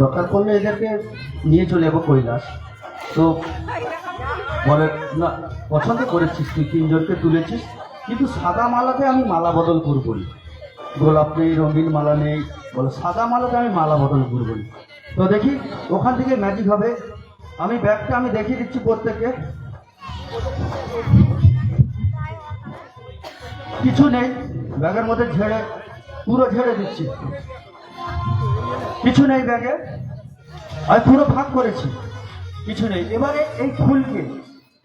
দরকার পড়লে এদেরকে নিয়ে চলে যাবো কৈলাস। তো বলে না, পছন্দ করেছিস তুই, তিনজনকে তুলেছিস, কিন্তু সাদা মালাতে আমি মালা বদল করবো না। গোলাপ নেই, রঙিন মালা নেই, বলে সাদা মালাতে আমি মালা বদল করবো না। তো দেখি ওখান থেকে ম্যাজিক হবে। আমি ব্যাগটা আমি দেখিয়ে দিচ্ছি প্রত্যেককে। কিছু নেই ব্যাগের মধ্যে, ঝেড়ে পুরো ঝেড়ে দিচ্ছি, কিছু নেই ব্যাগে, আমি পুরো ভাগ করেছি, কিছু নেই। এবারে এই ফুলকে,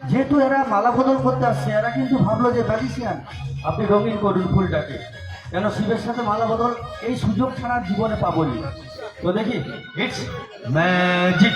যেহেতু এরা মালা বদল করতে আসছে, এরা কিন্তু ভাবলো যে ম্যাজিশিয়ান, আপনি রঙিন করুন ফুলটাকে, কেন শিবের সাথে মালা বদল এই সুযোগ ছাড়া জীবনে পাবনি। তো দেখি, ইটস ম্যাজিক।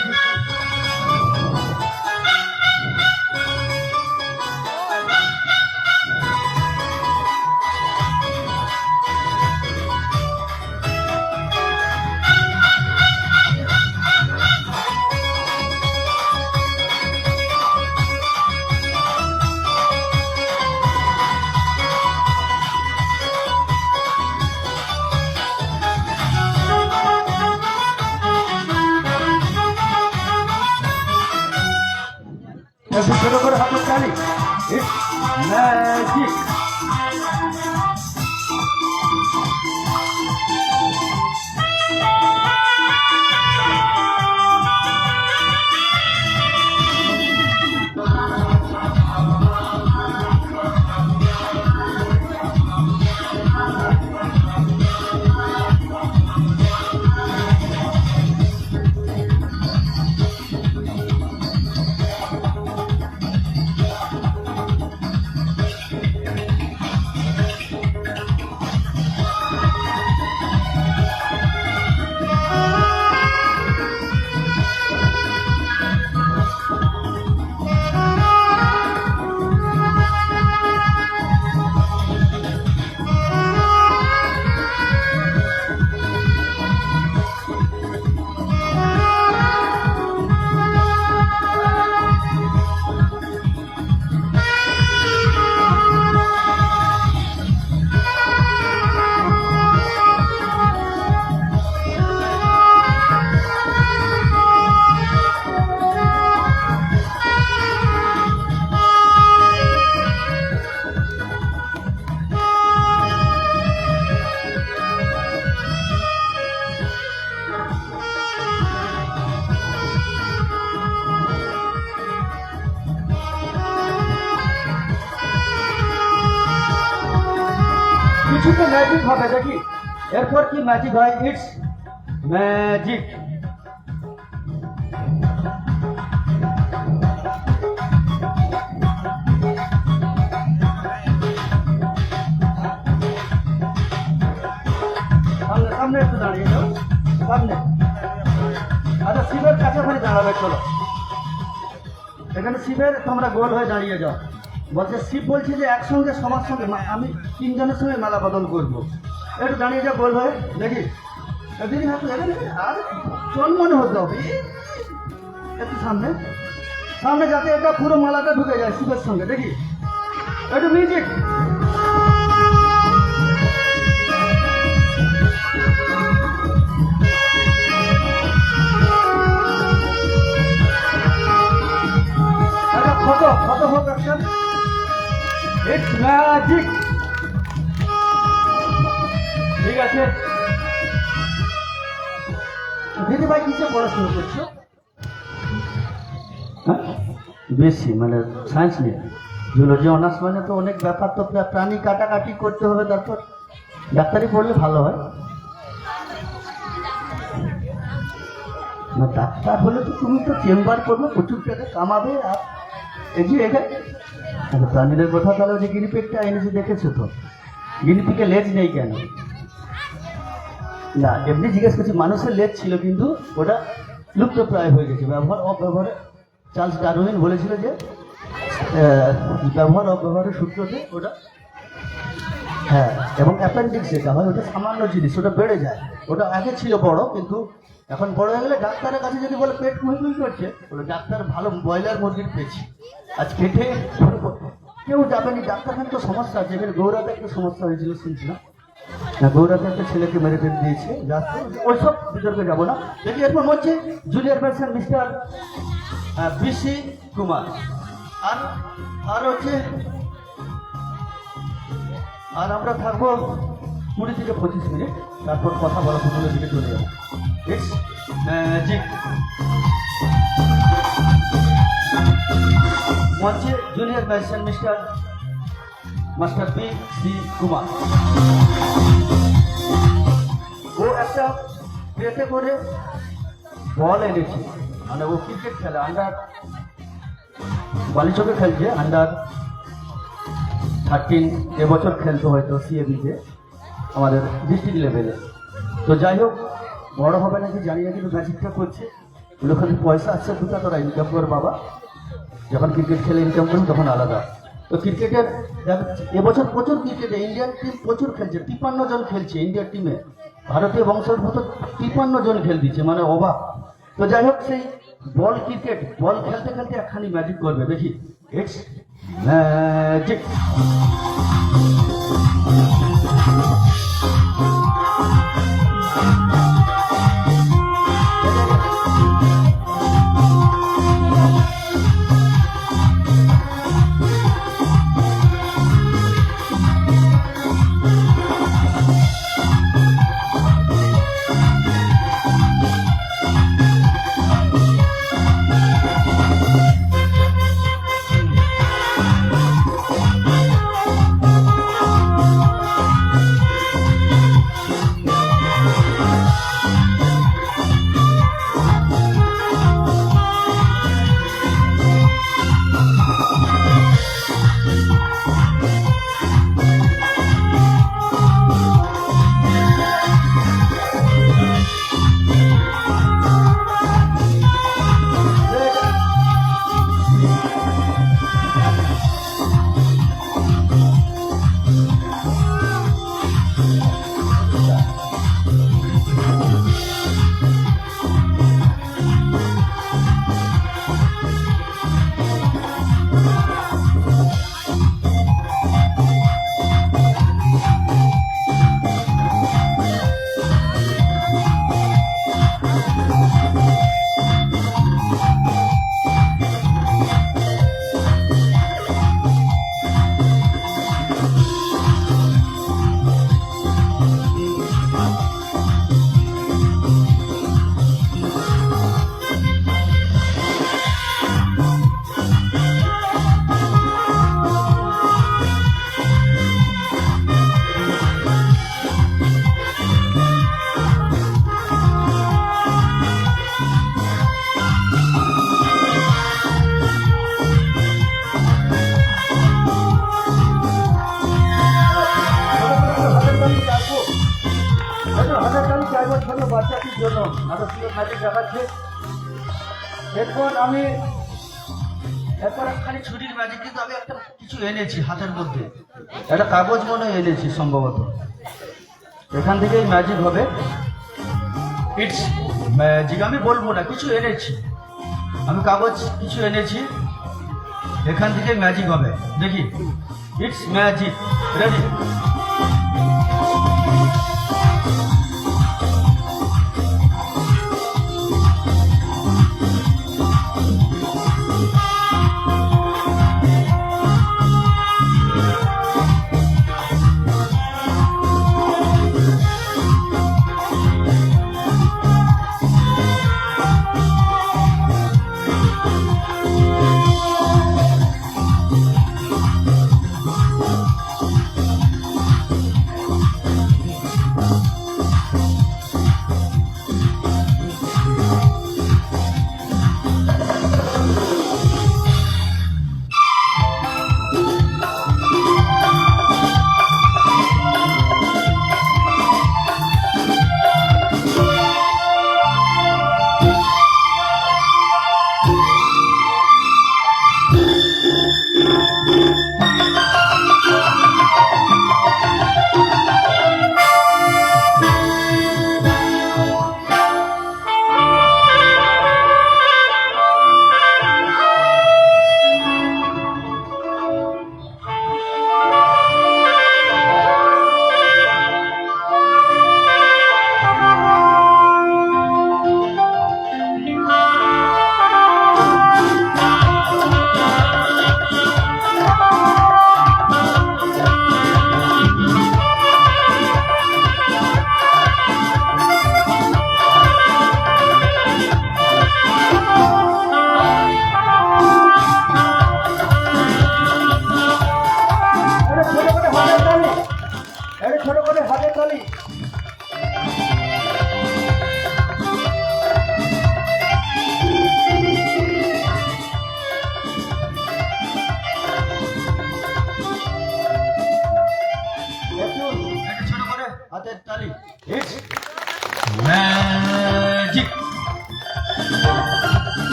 একটু ছোট করে হাতে চালি, ইটস ম্যাজিক। কিছুটা ম্যাজিক হবে, দেখি এরপর কি ম্যাজিক হয়। It's magic. সামনে সামনে একটু দাঁড়িয়ে যাও, সামনে। আচ্ছা, শিবের কাছাকাছি দাঁড়াবে, চলো এখানে শিবের তোমরা গোল হয়ে দাঁড়িয়ে যাও। বলছে শিব বলছে যে একসঙ্গে সবার সঙ্গে আমি তিনজনের সঙ্গে মালা বদল করবো। একটু দাঁড়িয়ে যাও গোল হয়ে, দেখি দিদি হাত আর চল মনে হতে হবে। একটু সামনে সামনে, যাতে এটা পুরো মালাটা ঢুকে যায় শিবের সঙ্গে, দেখি একটু মিউজিক। ফটো ফটো হোক একটা। It's magic. ঠিক আছে দিদি ভাই, কিসে পড়াশোনা করছো? বেশি মানে সায়েন্স নিয়ে, জুলজি অনার্স, মানে তো অনেক ব্যাপার, তো প্রাণী কাটাকাটি করতে হবে, তারপর ডাক্তারি পড়লে ভালো হয় না। ডাক্তার হলে তো তুমি তো চেম্বার করবে, প্রচুর টাকা কামাবে। আর এই যে এটা প্রাণীদের কথা, তাহলে যে গিনিপিগটা এনেছে দেখেছো তো, গিনিপিগের লেজ নেই কেন? না এমনি জিজ্ঞেস করছি, মানুষের লেজ ছিল কিন্তু ওটা লুপ্ত প্রায় হয়ে গেছে, ব্যবহার অব্যবহারে। চার্লস ডারউইন বলেছিল যে ব্যবহার অব্যবহারের সূত্রতে ওটা, হ্যাঁ, এবং অ্যাপেন্ডিক্স যেটা হয় ওটা সামান্য জিনিস, ওটা বেড়ে যায়। ওটা আগে ছিল বড়, কিন্তু এখন বড় হয়ে গেলে ডাক্তারের কাছে যদি বলে পেট মুহি করছে, বলে ডাক্তার ভালো ব্রয়লার মুরগির পেয়েছি, আজ কেটে কেউ যাবেনি। ডাক্তারখানে তো সমস্যা আছে, এখানে গৌড়াতে একটা সমস্যা হয়েছিল শুনছিলাম, না গৌরাতে একটা ছেলেকে মেরে ফেলে দিয়েছে যাচ্ছে ওইসব বিতর্কে যাবো না। দেখি এরপর হচ্ছে junior batsman mister B C Kumar. আর আর হচ্ছে আর আমরা থাকবো 20 থেকে 25 মিনিট, তারপর কথা বলা ফুটবলের দিকে চলে যাবো। It's magic. মঞ্চে junior batsman master B C. Kumar. ও একটা প্লেটে করে বল এনেছে, মানে ও ক্রিকেট খেলে, আন্ডার বালিচকে খেলছে, আন্ডার 13 এবছর খেলতো হয়তো সিএবিতে আমাদের ডিস্ট্রিক্ট লেভেলে। তো যাই হোক, বড় হবে নাকি জানি না, কিন্তু ম্যাজিকটা করছে। ওখানে পয়সা আসছে দুটা, তোরা ইনকাম কর বাবা, যখন ক্রিকেট খেলে ইনকাম করুন তখন আলাদা। তো ক্রিকেটের এবছর প্রচুর ক্রিকেটে ইন্ডিয়ান টিম প্রচুর খেলছে, 53 জন খেলছে ইন্ডিয়ার টিমে, ভারতীয় বংশোদ্ভূত 53 জন খেল দিচ্ছে, মানে অবাক। তো যাই হোক, সেই বল ক্রিকেট বল খেলতে খেলতে একখানি ম্যাজিক করবে, দেখি। It's magic. বাচ্চাটির জন্য আরো প্রিয় ম্যাজিক দেখাচ্ছে। এরপর একখানি ছুরির ম্যাজিক, কিন্তু আমি একটা কিছু এনেছি হাতের মধ্যে, একটা কাগজ মনে এনেছি সম্ভবত, এখান থেকেই ম্যাজিক হবে। It's magic. আমি বলবো না, কিছু এনেছি আমি, কাগজ কিছু এনেছি, এখান থেকে ম্যাজিক হবে, দেখি। It's magic. রেডি?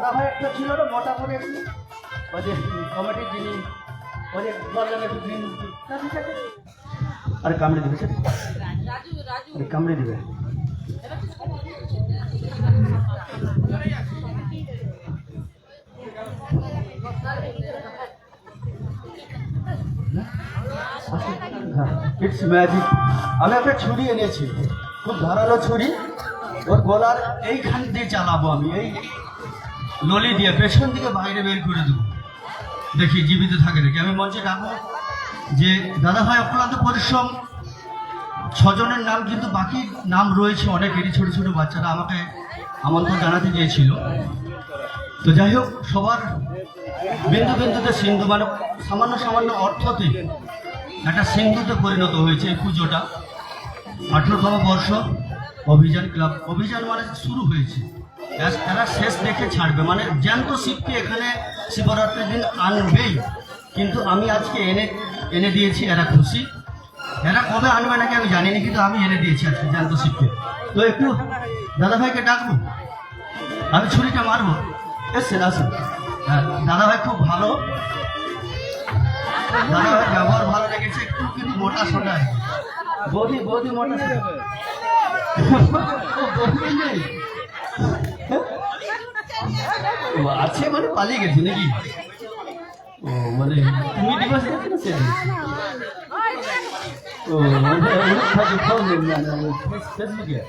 দাদা ভাই একটা ছিল না মোটা করে একটু, ওই যে কমিটির যিনি ওই যে বললেন একটু গ্রিন, ঠিক আছে, আরে কামড়ে দিবে স্যার, আরে কামড়ে দিবে। It's magic. আমি একটা ছুরি এনেছি, খুব ধারালো ছুরি, ওর গলার এইখান দিয়ে চালাবো আমি, এই নলি দিয়ে পেছন দিকে বাইরে বের করে দেবো, দেখি জীবিত থাকে নাকি। আমি মঞ্চে ডাকবো যে দাদা ভাই অক্লান্ত পরিশ্রম, 6 জনের নাম, কিন্তু বাকি নাম রয়েছে অনেকেরই, ছোটো ছোটো বাচ্চারা আমাকে আমন্ত্রণ জানাতে চেয়েছিল। তো যাই হোক, সবার বিন্দু বিন্দুতে সিন্ধু, মানে সামান্য সামান্য অর্থতে একটা সিন্ধুতে পরিণত হয়েছে এই পুজোটা। 18তম বর্ষ অভিযান ক্লাব, অভিযান মানে শুরু হয়েছে, এরা শেষ দেখে ছাড়বে, মানে জ্যান্ত শিবকে এখানে শিবরাত্রির দিন আনবেই। কিন্তু আমি আজকে এনে দিয়েছি, এরা খুশি। এরা কবে আনবে নাকি আমি জানিনি, কিন্তু আমি এনে দিয়েছি আজকে জ্যান্ত শিবকে। তো একটু দাদাভাইকে ডাকবো, আমি ছুরিটা মারবো, এসছেন আসুন। হ্যাঁ, দাদাভাই খুব ভালো, দাদাভাই ব্যবহার ভালো লেগেছে, একটু কিন্তু মোটা সোটা। বৌদি বৌদি মোটা সোটা নেই আছে, মানে পালিয়ে গেছি নাকি? ও মানে তুমি দিবস দেখেছে? ও মানে ফেসবুকে,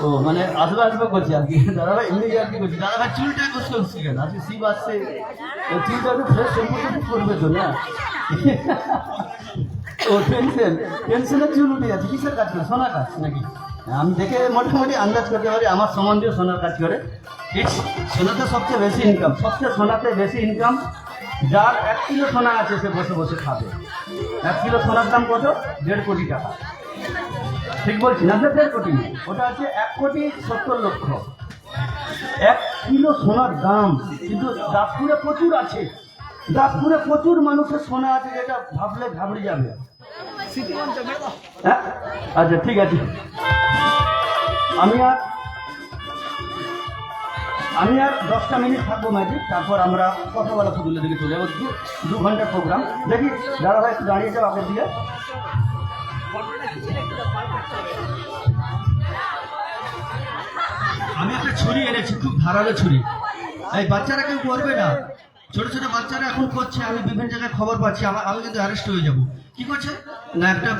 ও মানে আসবে আসবে করছি আর কি। দাদাভাই এমনি আর কি করছি, দাদাভাই চুলটা করছে হচ্ছে কেন? আজকে শিব আসছে, চুলটা একটু ফ্রেশ শ্যাম্পু করবে তো না? ও টেনশনের চুল উঠে যাচ্ছে, কিসের কাজ করে? সোনার কাজ নাকি? আমি দেখে মোটামুটি আন্দাজ করতে পারি, আমার সম্বন্ধীয় সোনার কাজ করে। সোনাতে সবচেয়ে বেশি ইনকাম, সবচেয়ে সোনাতে বেশি ইনকাম। যার 1 কিলো সোনা আছে সে বসে বসে খাবে। 1 কিলো সোনার দাম কত? 1.5 কোটি টাকা। ঠিক বলছি না? 1.5 কোটি, ওটা আছে 1,70,00,000। 1 কিলো সোনার দাম, কিন্তু দাঁতপুরে প্রচুর আছে, দাঁতপুরে প্রচুর মানুষের সোনা আছে, যেটা ভাবলে ঘাবড়ে যাবে। হ্যাঁ আচ্ছা ঠিক আছে, আমি আর 10টা মিনিট থাকবো ম্যাজিক, তারপর আমরা কথা বলা পুতুলের দিকে চলে যাবো। 2 ঘন্টার প্রোগ্রাম। দেখি দাদাভাই একটু দাঁড়িয়ে যাও আগের দিকে। আমি একটা ছুরি এনেছি, খুব ধারালো ছুরি। এই বাচ্চারা কেউ করবে না, ছোট ছোট বাচ্চারা এখন করছে, আমি বিভিন্ন জায়গায় খবর পাচ্ছি, আমি কিন্তু অ্যারেস্ট হয়ে যাব। কি করছে না, একটা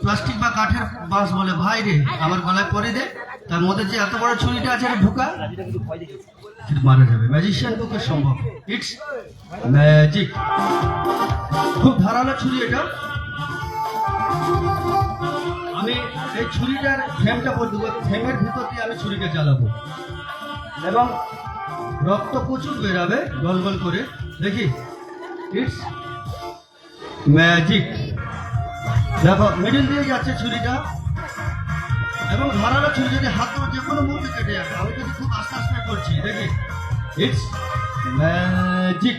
প্লাস্টিক বা কাঠের বাঁশ বলে, ভাই রে আমার গলায় পরে দে, তার মধ্যে যে এত বড় ছুরিটা আছে এটা ঢুকা, মারা যাবে। ম্যাজিশিয়ান পক্ষে সম্ভব, ইটস ম্যাজিক। খুব ধারালো ছুরি এটা। আমি এই ছুরিটার ফ্রেমটা করে দেবো, ফ্রেমের ভিতর দিয়ে আমি ছুরিটা চালাবো এবং রক্ত প্রচুর বেরাবে গল গল করে। দেখি, ইটস ম্যাজিক। দেখো মিডিল দিয়ে যাচ্ছে ছুরিটা, এবং ধারালো ছুরি, যদি হাত যে কোনো মুহূর্তে কেটে যাবে। আমি কিন্তু খুব আস্তে আস্তে করছি, দেখি, ইটস ম্যাজিক।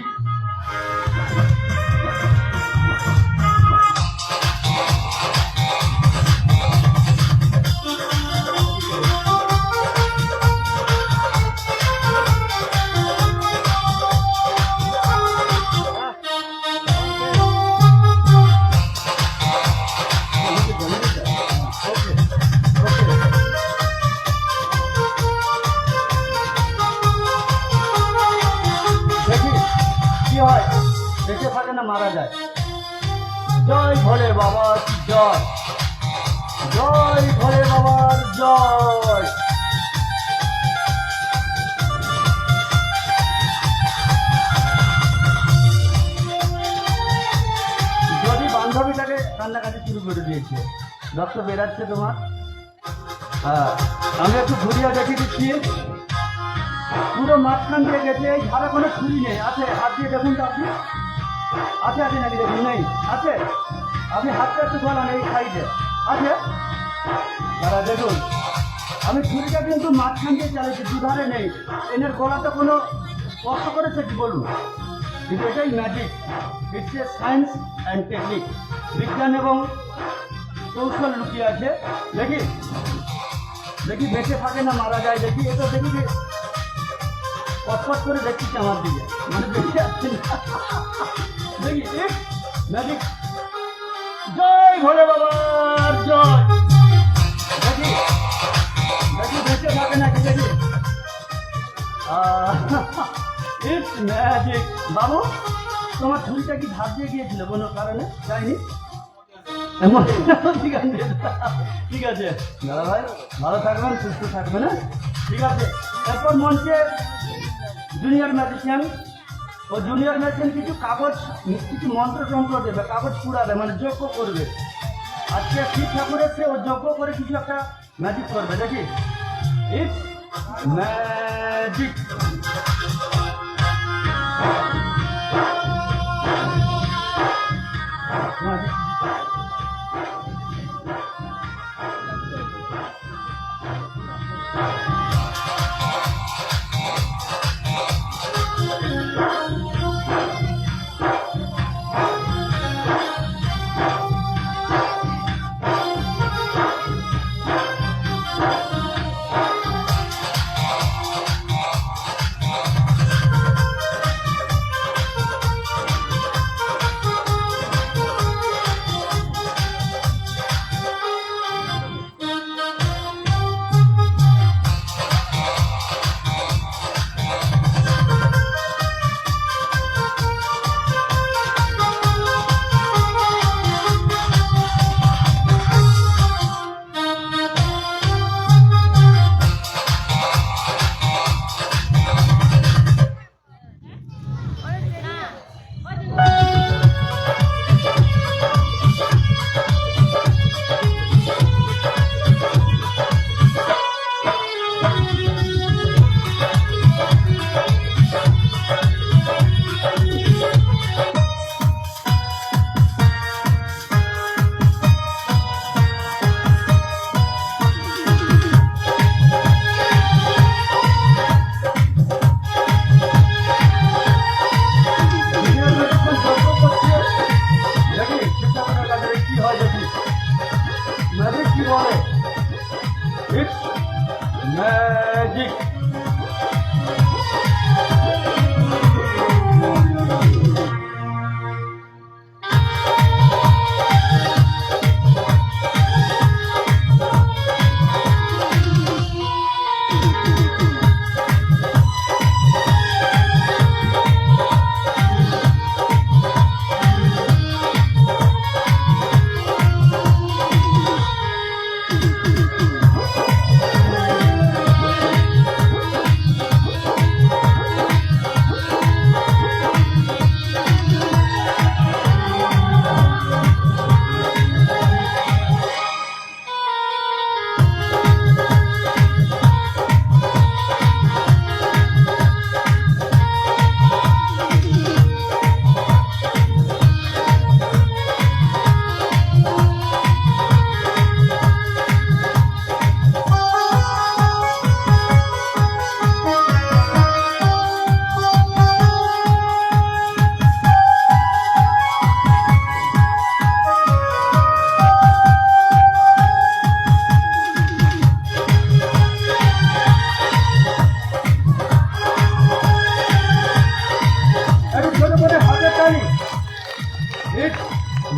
দেখে থাকে না মারা যায়। জয় ভোলে বাবার জয়, জয় ভোলে বাবার জয়। যদি বান্ধবীটাকে কান্নাকাটি শুরু করে দিয়েছে, রক্ত বেরাচ্ছে তোমার। হ্যাঁ, আমি একটু ঘুরিয়ে দেখিয়ে দিচ্ছি, পুরো মাঝখান দিয়ে গেছে। এই ধারে কোনো ছুরি নেই, আছে? হাত দিয়ে দেখুন তো আপনি, আছে আছে নাকি? দেখুন নেই, আছে? আপনি হাতটা একটু বলান, এই সাইডে আছে, দাঁড়া দেখুন। আমি ছুরিটা কিন্তু মাঝখান দিয়ে চালাচ্ছি, দুধারে নেই। এনের গলাতে কোনো স্পর্শ করেছে কি বলুন? কিন্তু এটাই magic, it's a science and technique. বিজ্ঞান এবং কৌশল লুকিয়ে আছে। দেখি দেখি বেঁচে থাকে না মারা যায় দেখি, এটা দেখি যে পটপট করে দেখছিস আমার দিকে, মানে দেখি আসছে না। দেখি ম্যাজিক, জয় ভোলে বাবার জয়। দেখি দেখি বেঁচে থাকে নাকি দেখি। It's magic. বাবু তোমার ছুরিটা কি ধার দিয়ে গিয়েছিল কোনো কারণে? যায়নি? এমন ঠিক আছে, ঠিক আছে দাদা ভাই, ভালো থাকবেন, সুস্থ থাকবেন, হ্যাঁ ঠিক আছে। এরপর মঞ্চে জুনিয়র ম্যাজিশিয়ান, ও জুনিয়র ম্যাজিশিয়ান কিছু কাগজ, কিছু মন্ত্রতন্ত্র দেবে, কাগজ পুরাবে, মানে যজ্ঞ করবে। আজকে শিব ঠাকুর এসে ও যজ্ঞ করে কিছু একটা ম্যাজিক করবে, দেখি। It's magic. ম্যাজিক।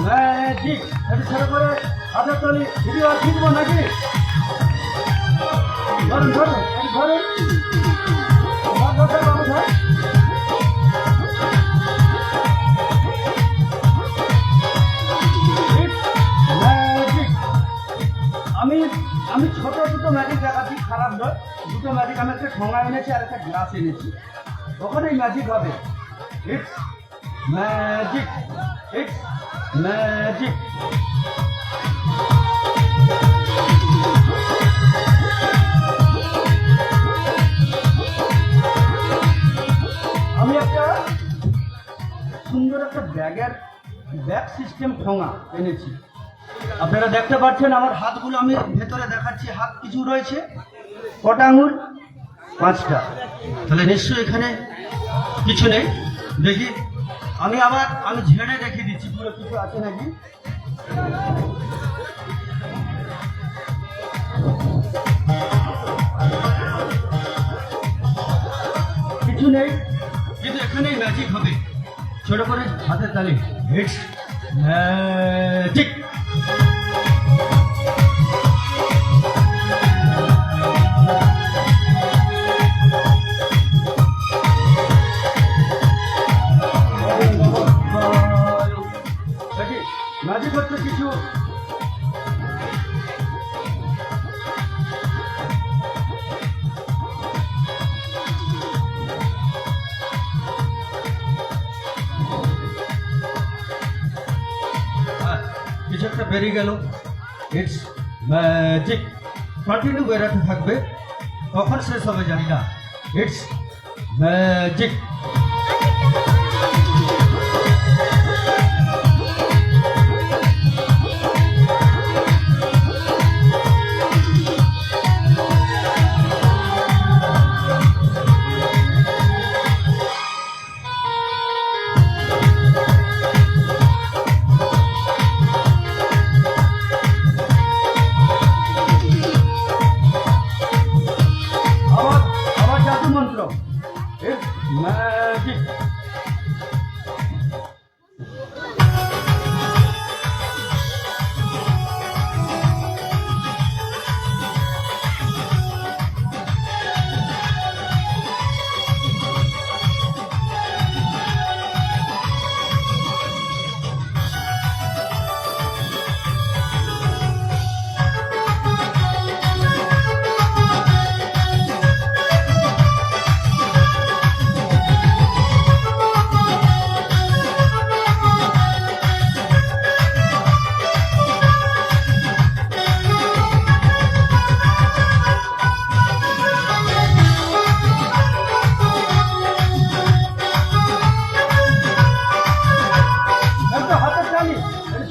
ম্যাজিক। একটু ছেড়ে করে হাতের তলি ভিডিও আর শিখবো নাকি? ধরুন ধরুন ধরুন আমি আমি ছোট দুটো ম্যাজিক দেখাচ্ছি, খারাপ নয়। দুটো ম্যাজিক আমি একটা ঠোঙা এনেছি আর একটা গ্লাস এনেছি, ওখানেই ম্যাজিক হবে। It's magic, it's magic. আমি একটা সুন্দর একটা ব্যাগ সিস্টেম ঠোঙা এনেছি। আপনারা দেখতে পাচ্ছেন আমার হাতগুলো, আমি ভেতরে দেখাচ্ছি। হাত কিছু রয়েছে, কটা আঙুল? 5টা। তাহলে নিশ্চয়ই এখানে কিছু নেই। দেখি আমি ঝেড়ে দেখিয়ে দিচ্ছি পুরো কিছু আছে নাকি। কিচ্ছু নেই, কিন্তু এখানেই ম্যাজিক হবে। ছোট করে হাতের তালি, ইটস ম্যাজিক। ম্যাজিক হচ্ছে কিছু কিছু একটা বেরিয়ে গেল, ইটস ম্যাজিক। কন্টিনিউ বেরাতে থাকবে, কখন শেষ হবে জানি না। It's magic. আবার জাদু মন্ত্র, ইটস ম্যাজিক।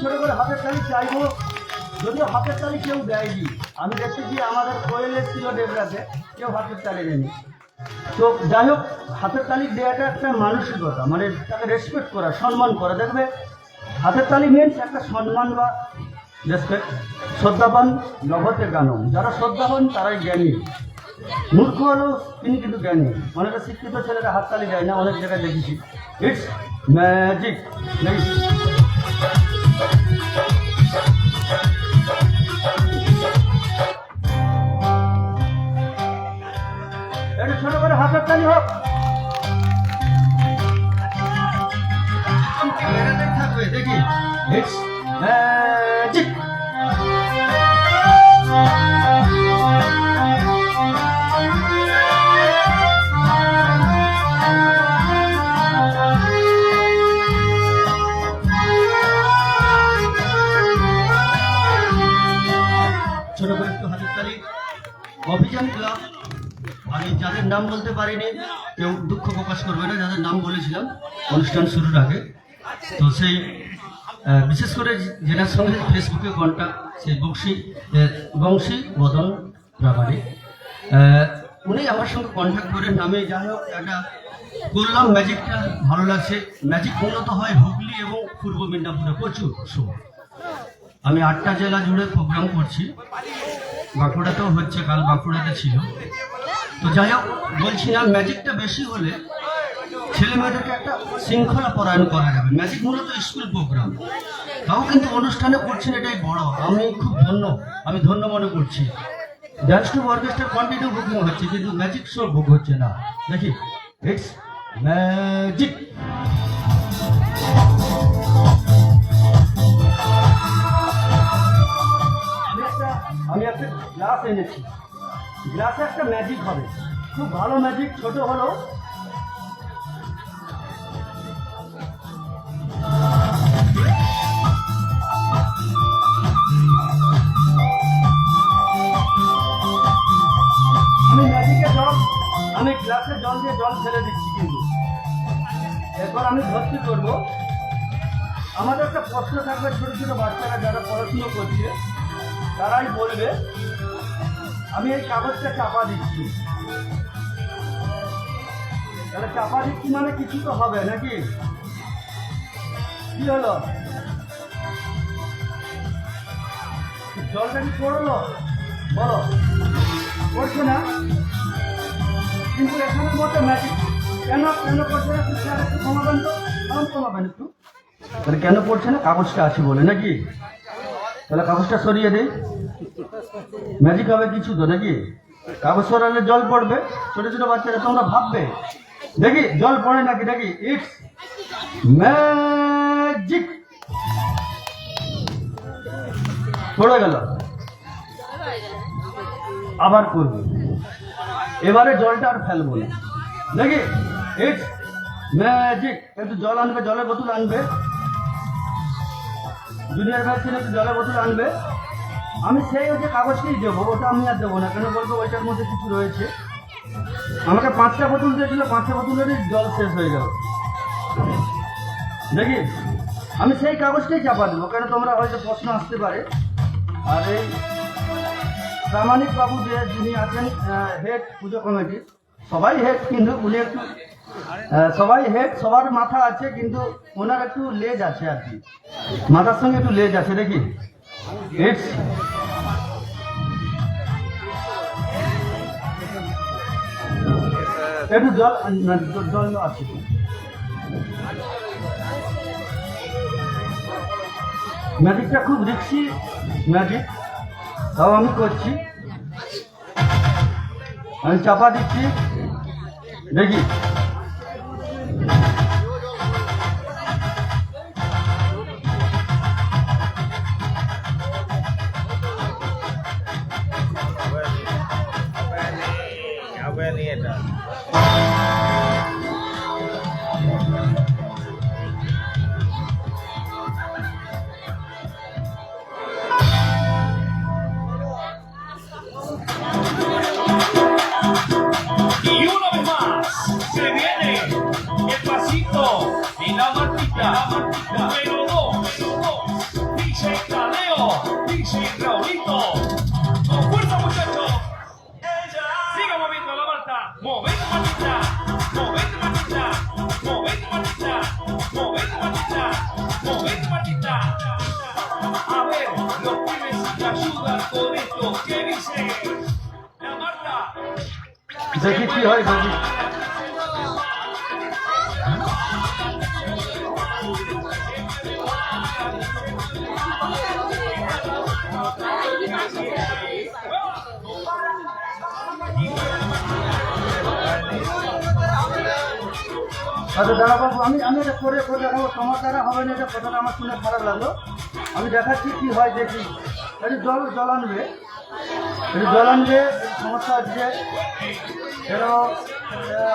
ছোট করে হাতের তালি চাইবো, যদিও হাতের তালি কেউ দেয়নি। আমি দেখেছি আমাদের কোয়েল এসেছিল ডেবরাতে, কেউ হাতের তালি দেয়নি। তো যাই হোক, হাতের তালি দেওয়াটা একটা মানসিকতা, মানে তাকে রেসপেক্ট করা, সম্মান করা। দেখবে হাতের তালি মিনস একটা সম্মান বা রেসপেক্ট। শ্রদ্ধাবান লভতে জ্ঞানম, যারা শ্রদ্ধাবান তারাই জ্ঞানী। মূর্খ হলো তিনি কিন্তু জ্ঞানী। অনেকে শিক্ষিত ছেলেরা হাততালি দেয় না, অনেক জায়গায় দেখেছি। It's magic. একটু ছোট করে হাতের তালি হোক। থাকবে দেখি, ইটস ম্যাজিক। ছোট করে একটু হাতের তালি। অভিযান ক্লাব, আমি যাদের নাম বলতে পারিনি কেউ দুঃখ প্রকাশ করবে না, যাদের নাম বলেছিলাম অনুষ্ঠান শুরুর আগে। তো সেই বিশেষ করে যেনার সঙ্গে ফেসবুকে কন্ট্যাক্ট, সেই বংশী বদন প্রামাণিক, উনি আমার সঙ্গে কন্ট্যাক্ট করেন। আমি যাই হোক একটা করলাম, ম্যাজিকটা ভালো লাগছে। ম্যাজিক উন্নত হয় হুগলি এবং পূর্ব মেদিনীপুরে প্রচুর শো। আমি 8টা জেলা জুড়ে প্রোগ্রাম করছি, বাঁকুড়াতেও হচ্ছে, কাল বাঁকুড়াতে ছিল। তো যাই হোক, বলছিলাম ম্যাজিকটা বেশি হলে ছেলে মেয়েদেরকে একটা শৃঙ্খলা পরায়ণ করা যাবে। ম্যাজিক মূলত স্কুল প্রোগ্রাম, তাও কিন্তু অনুষ্ঠানে করছেন, এটাই বড়। আমি ধন্য মনে করছি। Dance to orchestra continue booking হচ্ছে, কিন্তু ম্যাজিক শো বুক হচ্ছে না। দেখি, ইটস ম্যাজিক। আমি একটা গ্লাস এনেছি, গ্লাসে একটা ম্যাজিক হবে, খুব ভালো ম্যাজিক, ছোট হলো। আমি ম্যাজিকের জল, আমি গ্লাসে জল দিয়ে জল ফেলে দিচ্ছি, কিন্তু এরপর আমি ভর্তি করব। আমাদের একটা প্রশ্ন থাকবে, ছোট ছোট বাচ্চারা যারা পড়াশুনো করছে তারাই বলবে। আমি এই কাগজটা চাপা দিচ্ছি, তাহলে চাপা দিচ্ছি মানে কিছু তো হবে নাকি? কি হলো, জলটা কি পড়লো? বলো, পড়ছে না, কিন্তু এখানের মধ্যে ম্যাজিক কেন কেন পড়ছে না একটু স্যার একটু কমাবেন তো, কমাবেন একটু। তাহলে কেন পড়ছে না? কাগজটা আছে বলে নাকি? তাহলে কাগজটা সরিয়ে দেই, ম্যাজিক হবে কিছু তো নাকি? কাগজ সরালে জল পড়বে, ছোট ছোট বাচ্চারা তোমরা ভাববে দেখি জল পড়ে নাকি, দেখি ইটস ম্যাজিক। পড়ে গেল, আবার করবে, এবারে জলটা আর ফেলবো না, দেখি ইটস ম্যাজিক। একটু জল আনবে, জলের বোতল আনবে, জুনিয়র ভাই ছিল একটু জলের বোতল আনবে। আমি সেই হচ্ছে কাগজটাই দেবো, ওটা আমি আর দেবো না, কেন বলবো ওইটার মধ্যে কিছু রয়েছে। আমাকে 5টা বোতল দিয়েছিল, 5টা বোতলেরই জল শেষ হয়ে গেল, দেখি আমি সেই কাগজটাই চাপা দেবো, কেন তোমরা হয়তো প্রশ্ন আসতে পারে। আর এই প্রামাণিক বাবু যে যিনি আছেন হেড পুজো কমিটি, সবাই হেড, কিন্তু উনি একটু সবাই হেড, সবার মাথা আছে, কিন্তু ওনার একটু লেজ আছে আর কি, মাথার সঙ্গে একটু লেজ আছে, দেখি ইটস একটু জল জল আছে। ম্যাজিকটা খুব রিক্সি ম্যাজিক, তাও আমি করছি। আমি চাপা দিচ্ছি, দেখি Y una vez más se viene el pasito y la martita, número 2, DJ Tadeo, DJ Raulito. Con fuerza muchachos. Siga moviendo la Marta, movete Martita, movete Martita, movete Martita, movete Martita, movete Martita. A ver, los pibes te ayudan con esto que dice la Marta. দেখি কি হয়, দেখি আচ্ছা দাঁড়াবো, আমি এটা করে দেখাবো, তোমার দ্বারা হবে না, এটা কথাটা আমার শুনে খারাপ লাগলো। আমি দেখাচ্ছি কি হয়, দেখি একটু জল আনবে, একটু জল আনবে। সমস্যা হচ্ছে এর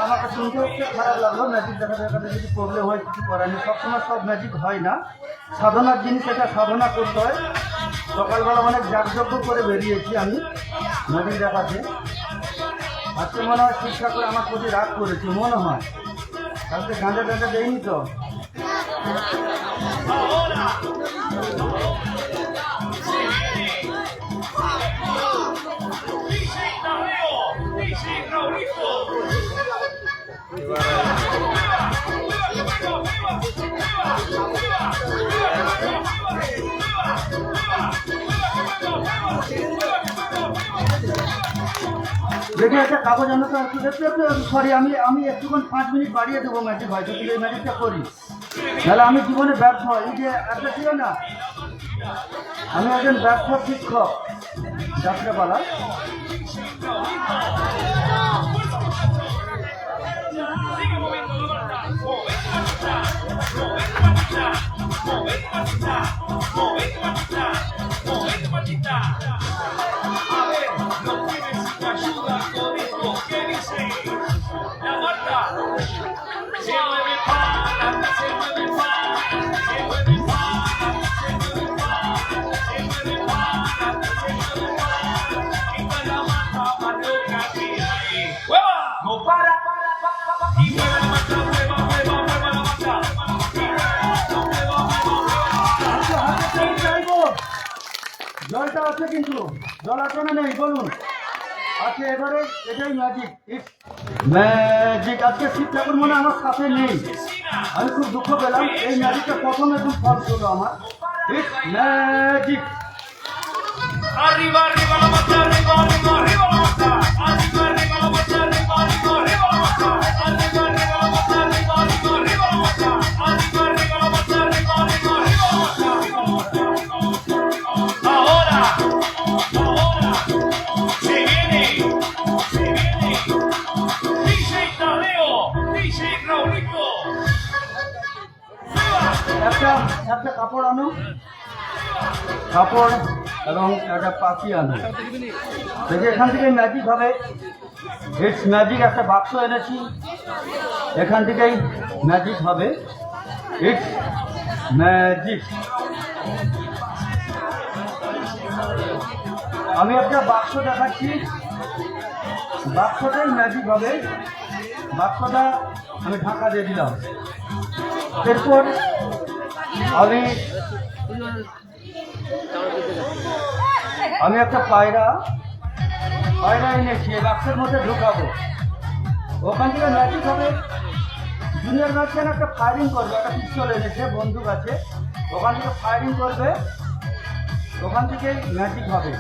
আমাকে শুনতে হচ্ছে খারাপ লাগলো, ম্যাজিক দেখাতে দেখাতে যদি প্রবলেম হয় কিছু করার নেই, সবসময় সব ম্যাজিক হয় না, সাধনার জিনিস, এটা সাধনা করতে হয়। সকালবেলা অনেক যাগযজ্ঞ করে বেরিয়েছি আমি ম্যাজিক দেখাতে, আজকে মনে হয় ঠিকঠাক করে আমার প্রতি রাগ করেছি মনে হয়, কালকে গাঁজা টাঁজা দেয়নি তো। DJ Tadeo, DJ Raulito. দেখি একটা কাগজ আনো তো, সরি আমি একটুক্ষণ 5 মিনিট বাড়িয়ে দেবো ম্যাজিক, হয়তো যদি এই ম্যাজিকটা করি, তাহলে আমি জীবনে ব্যর্থ হয়। এই যে একটা ছিল না, আমি একজন ব্যর্থ শিক্ষক যাত্রাপালা। Sigue moviendo la Marta, movete Martita, movete Martita, movete Martita, movete Martita, movete Martita. A ver, los pibes te ayudan con esto que dice la Marta. Se mueve para, se mueve para, se mueve para, se mueve para, se mueve para, se mueve para. Esta es la Marta más loca que hay. ¡Hueva! No para. Y mueve la Marta, mueva, mueva, mueva la Marta. Y mueva, mueva, mueva, mueva. জলটা আছে, কিন্তু জল আছে না নেই বলুন? আছে, এবারে এটাই ম্যাজিক, ইটস ম্যাজিক। আজকে শিব ঠাকুর মনে আমার সাথে নেই, আমি খুব দুঃখ পেলাম। এই ম্যাজিকটা প্রথম একদম ফল ছিল আমার, it's magic. Arriba, arriba la Marta, arriba, arriba, arriba la Marta. Arriba, arriba la Marta, arriba, arriba, arriba la Marta. Arriba, arriba la একটা কাপড় আনো, কাপড় এবং একটা পাখি আনো। দেখে এখান থেকে ম্যাজিক হবে। It's magic. একটা বাক্স এনেছি, এখান থেকেই ম্যাজিক হবে। It's magic. আমি একটা বাক্স দেখাচ্ছি, বাক্সটাই ম্যাজিক হবে। বাক্সটা আমি ঢাকা দিয়ে দিলাম। এরপর আমি একটা পায়রা এনেছি, এই বাক্সের মধ্যে ঢুকাবো। ওখান থেকে ম্যাজিক হবে। জুনিয়র ম্যাজিশিয়ান একটা ফায়ারিং করবে, একটা পিস্তল এনেছে, বন্দুক আছে, ওখান থেকে ফায়ারিং করবে, ওখান থেকে ম্যাজিক হবে।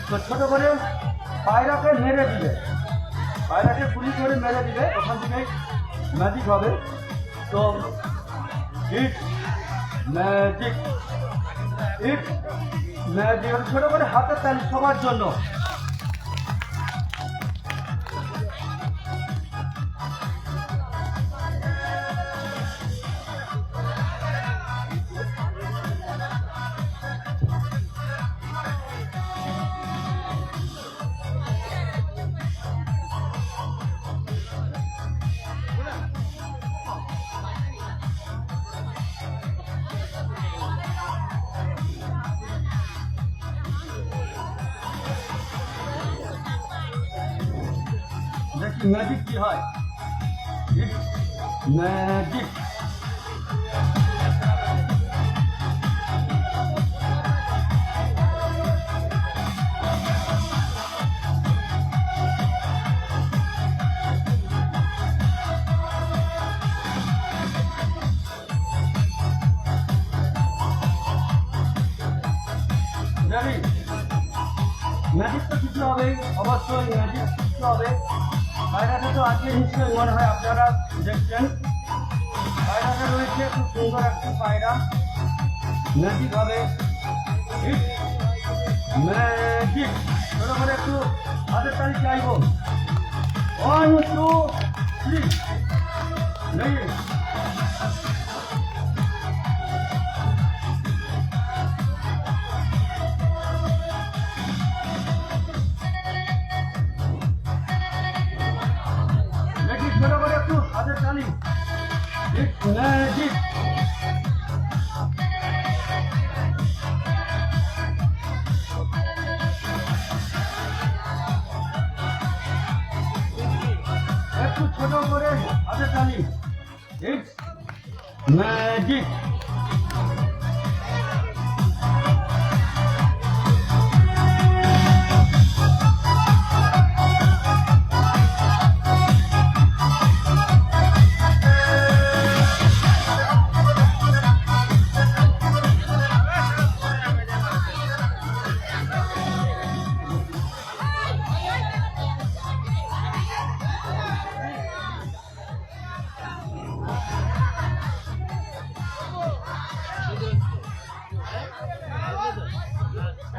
তো ছোটো করে পায়রাকে মেরে দিবে, পায়রাকে গুলি করে মেরে দিবে, ওখান থেকে ম্যাজিক হবে। তো ইটস ম্যাজিক। It's magic. ছোটো করে হাতের তালি সবার জন্য। দেখি ম্যাজিক কি হয়। ম্যাজিক। জানি ম্যাজিক তো কিছু হবে, অবশ্যই ম্যাজিক কিছু হবে। পায়রাটা তো আজকে নিশ্চয়ই মনে হয় আপনারা দেখছেন। পায়রাটা রয়েছে, খুব সুন্দর একটি পায়রা। ম্যাজিক হবে। ম্যাজিক। ছোটো করে একটু হাতের তালি চাইব। 1 2 3 নেই। ছোটো করে একটু হাতের তালি। ম্যাজিক। একটু ছোট করে হাতের তালি। It's magic.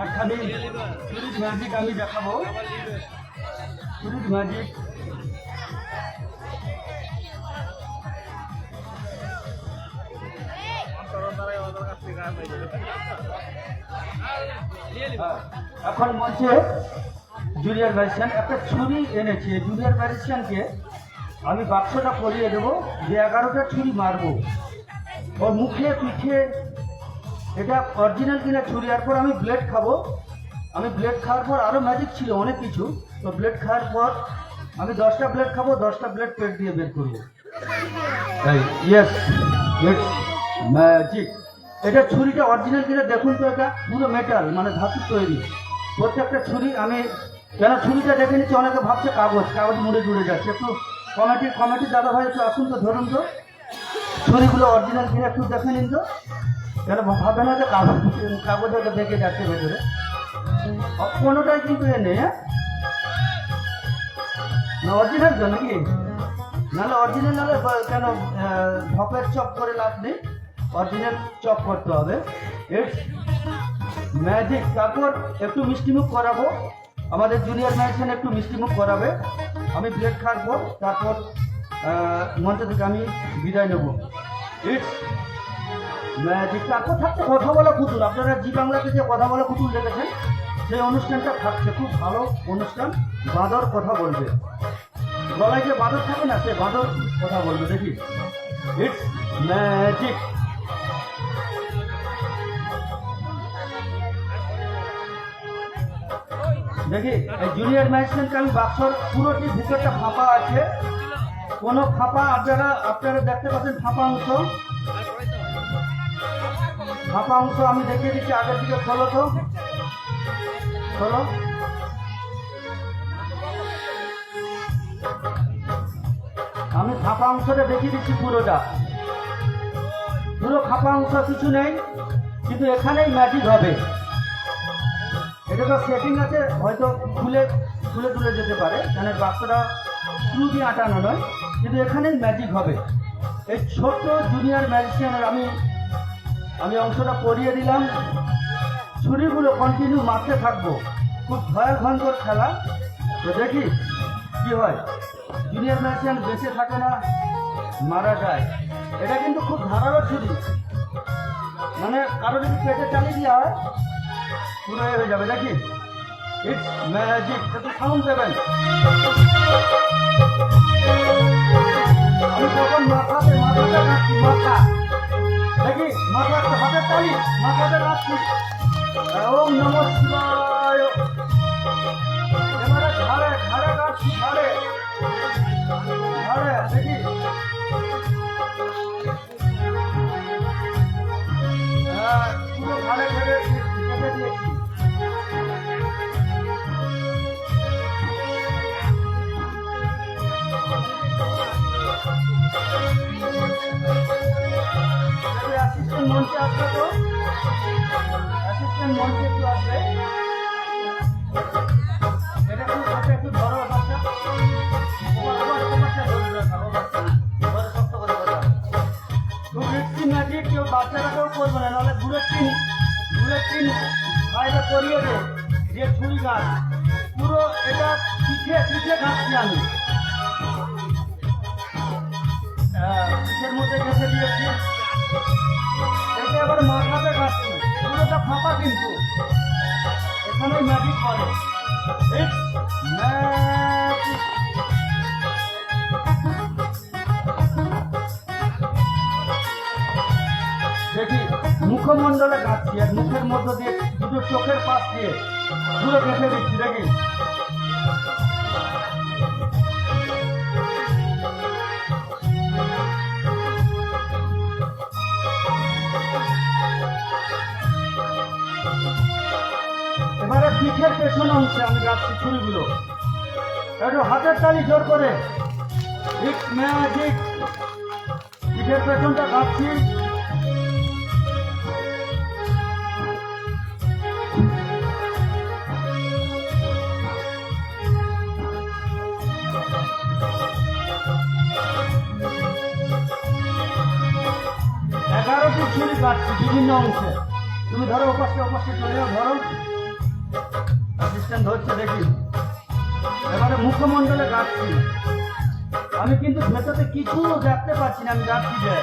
একখানি চুরির ম্যাজিক আমি দেখাবো। চুরির ম্যাজিক। এখন বলছে জুনিয়র ম্যাজিশিয়ান একটা ছুরি এনেছে। জুনিয়র ম্যাজিশিয়ানকে আমি বাক্সটা পরিয়ে দেবো, যে 11টা ছুরি মারবো ওর মুখে পিঠে। এটা অরিজিনাল কিনা ছুরি। এরপর আমি ব্লেড খাবো। আমি ব্লেড খাওয়ার পর আরও ম্যাজিক ছিল অনেক কিছু। তো ব্লেড খাওয়ার পর আমি 10টা ব্লেড খাবো, 10টা ব্লেড পেট দিয়ে বের করবো। Yes, it's magic. এটা ছুরিটা অরিজিনাল কিনা দেখুন তো। এটা পুরো মেটাল, মানে ধাতুর তৈরি প্রত্যেকটা ছুরি। আমি কেন ছুরিটা দেখে নিচ্ছি, অনেকে ভাবছে কাগজ মুড়ে জুড়ে যাচ্ছে। একটু কমিটি দাদা ভাই একটু আসুন তো, ধরুন তো ছুরিগুলো অরিজিনাল কিনা একটু দেখে নিন তো। কেন ভাবে না যে কাগজ হয়তো দেখে যাচ্ছে ভেতরে। কোনোটাই কিন্তু এ নেই। হ্যাঁ, না অরিজিনাল তো নাকি? নাহলে অরিজিনাল নাহলে কেন ধপের চপ করে লাভ নেই, অরিজিনাল চপ করতে হবে। It's magic. তারপর একটু মিষ্টিমুখ করাবো, আমাদের জুনিয়র ম্যাজিশিয়ান একটু মিষ্টিমুখ করাবে। আমি ব্লেড খাটবো, তারপর মঞ্চ থেকে আমি বিদায় নেব। It's magic. তারপর থাকছে কথা বলা পুতুল। আপনারা জি বাংলাতে যে কথা বলা পুতুল দেখেছেন, সেই অনুষ্ঠানটা থাকছে, খুব ভালো অনুষ্ঠান। বাঁদর কথা বলবে, গলায় যে বাঁদর থাকে না, সে বাঁদর কথা বলবে। দেখি, ইটস ম্যাজিক। দেখি এই জুনিয়র ম্যাজিশিয়ানকে আমি বাক্সর পুরোটি ভিতরটা ফাঁপা আছে, কোনো ফাঁপা আপনারা দেখতে পাচ্ছেন ফাঁপা অংশ। ফাঁপা অংশ আমি দেখিয়ে দিচ্ছি, আগের দিকে খোলো তো, খোলো। আমি ফাঁপা অংশটা দেখিয়ে দিচ্ছি পুরোটা, পুরো ফাঁপা অংশ কিছু নেই, কিন্তু এখানেই ম্যাজিক হবে। এটা তো সেটিং আছে, হয়তো খুলে খুলে তুলে যেতে পারে, কেন বাক্সটা স্ক্রু দিয়ে আটানো নয়, কিন্তু এখানেই ম্যাজিক হবে। এই ছোট্ট জুনিয়র ম্যাজিশিয়ানের আমি অংশটা পরিয়ে দিলাম। ছুরিগুলো কন্টিনিউ মারতে থাকবো, খুব ভয়ঙ্কর খেলা। তো দেখি কি হয়। জুনিয়র ম্যাজিশিয়ান বেঁচে থাকে না, মারা যায়। এটা কিন্তু খুব ধারালো ছুরি, মানে কারো যদি পেটে চালিয়ে দেওয়া হয় পুরো হয়ে যাবে। দেখি, ইটস ম্যাজিক। একটু সাউন্ড দেবেন। আমি তখন মাথাতে রাখছি, মাথা দেখি, মাথা একটা হাতের তালি, মাথাতে রাখছি। ওম নমঃ শিবায়। এবারে ঘাড়ে ঘাড়ে রাখছি, ঘাড়ে ঘাড়ে দেখি। পুরো ঘাড়ে ঘাড়ে কেটে দিয়েছি। অ্যাসিস্ট্যান্ট মঞ্চে আসবে তো, অ্যাসিস্ট্যান্ট মঞ্চে একটু আসবে। এটা একটু হাতে একটু ধরো বাচ্চা, শক্ত করে ধরো। খুব রিস্কি ম্যাজিক, কেউ বাচ্চারা কেউ করবে না, নাহলে ঘুরের টিন বাইরে করিয়ে দে যে ছুরি গাছ পুরো। এটা পিঠে ঘাটছি আমি, পিঠের মধ্যে ঘেঁষে দিয়েছি। এটা এবার মাথাতে ঘাটছি, পুরোটা ফাঁপা, কিন্তু এখানে ম্যাজিক করে। It's magic. দেখি মুখমণ্ডলে ঘাটছি, আর মুখের মধ্য দিয়ে দুটো চোখের পাশ দিয়ে পুরো ঘেঁষে দিচ্ছি। দেখি, এবারে পিঠের পেছন অংশে আমি গাচ্ছি ছুরিগুলো। একটু হাতের তালি জোর করে। It's magic. পিঠের পেছনটা গাচ্ছি। ছুরি কাটছি বিভিন্ন অংশে। তুমি ধরো, ওপাশে চলে যাও, ধরো। অ্যাসিস্ট্যান্ট ধরছে, দেখি। এবারে মুখমণ্ডলে কাটছি আমি, কিন্তু ভেতরে কিছু দেখতে পাচ্ছি না, আমি যাচ্ছি যে।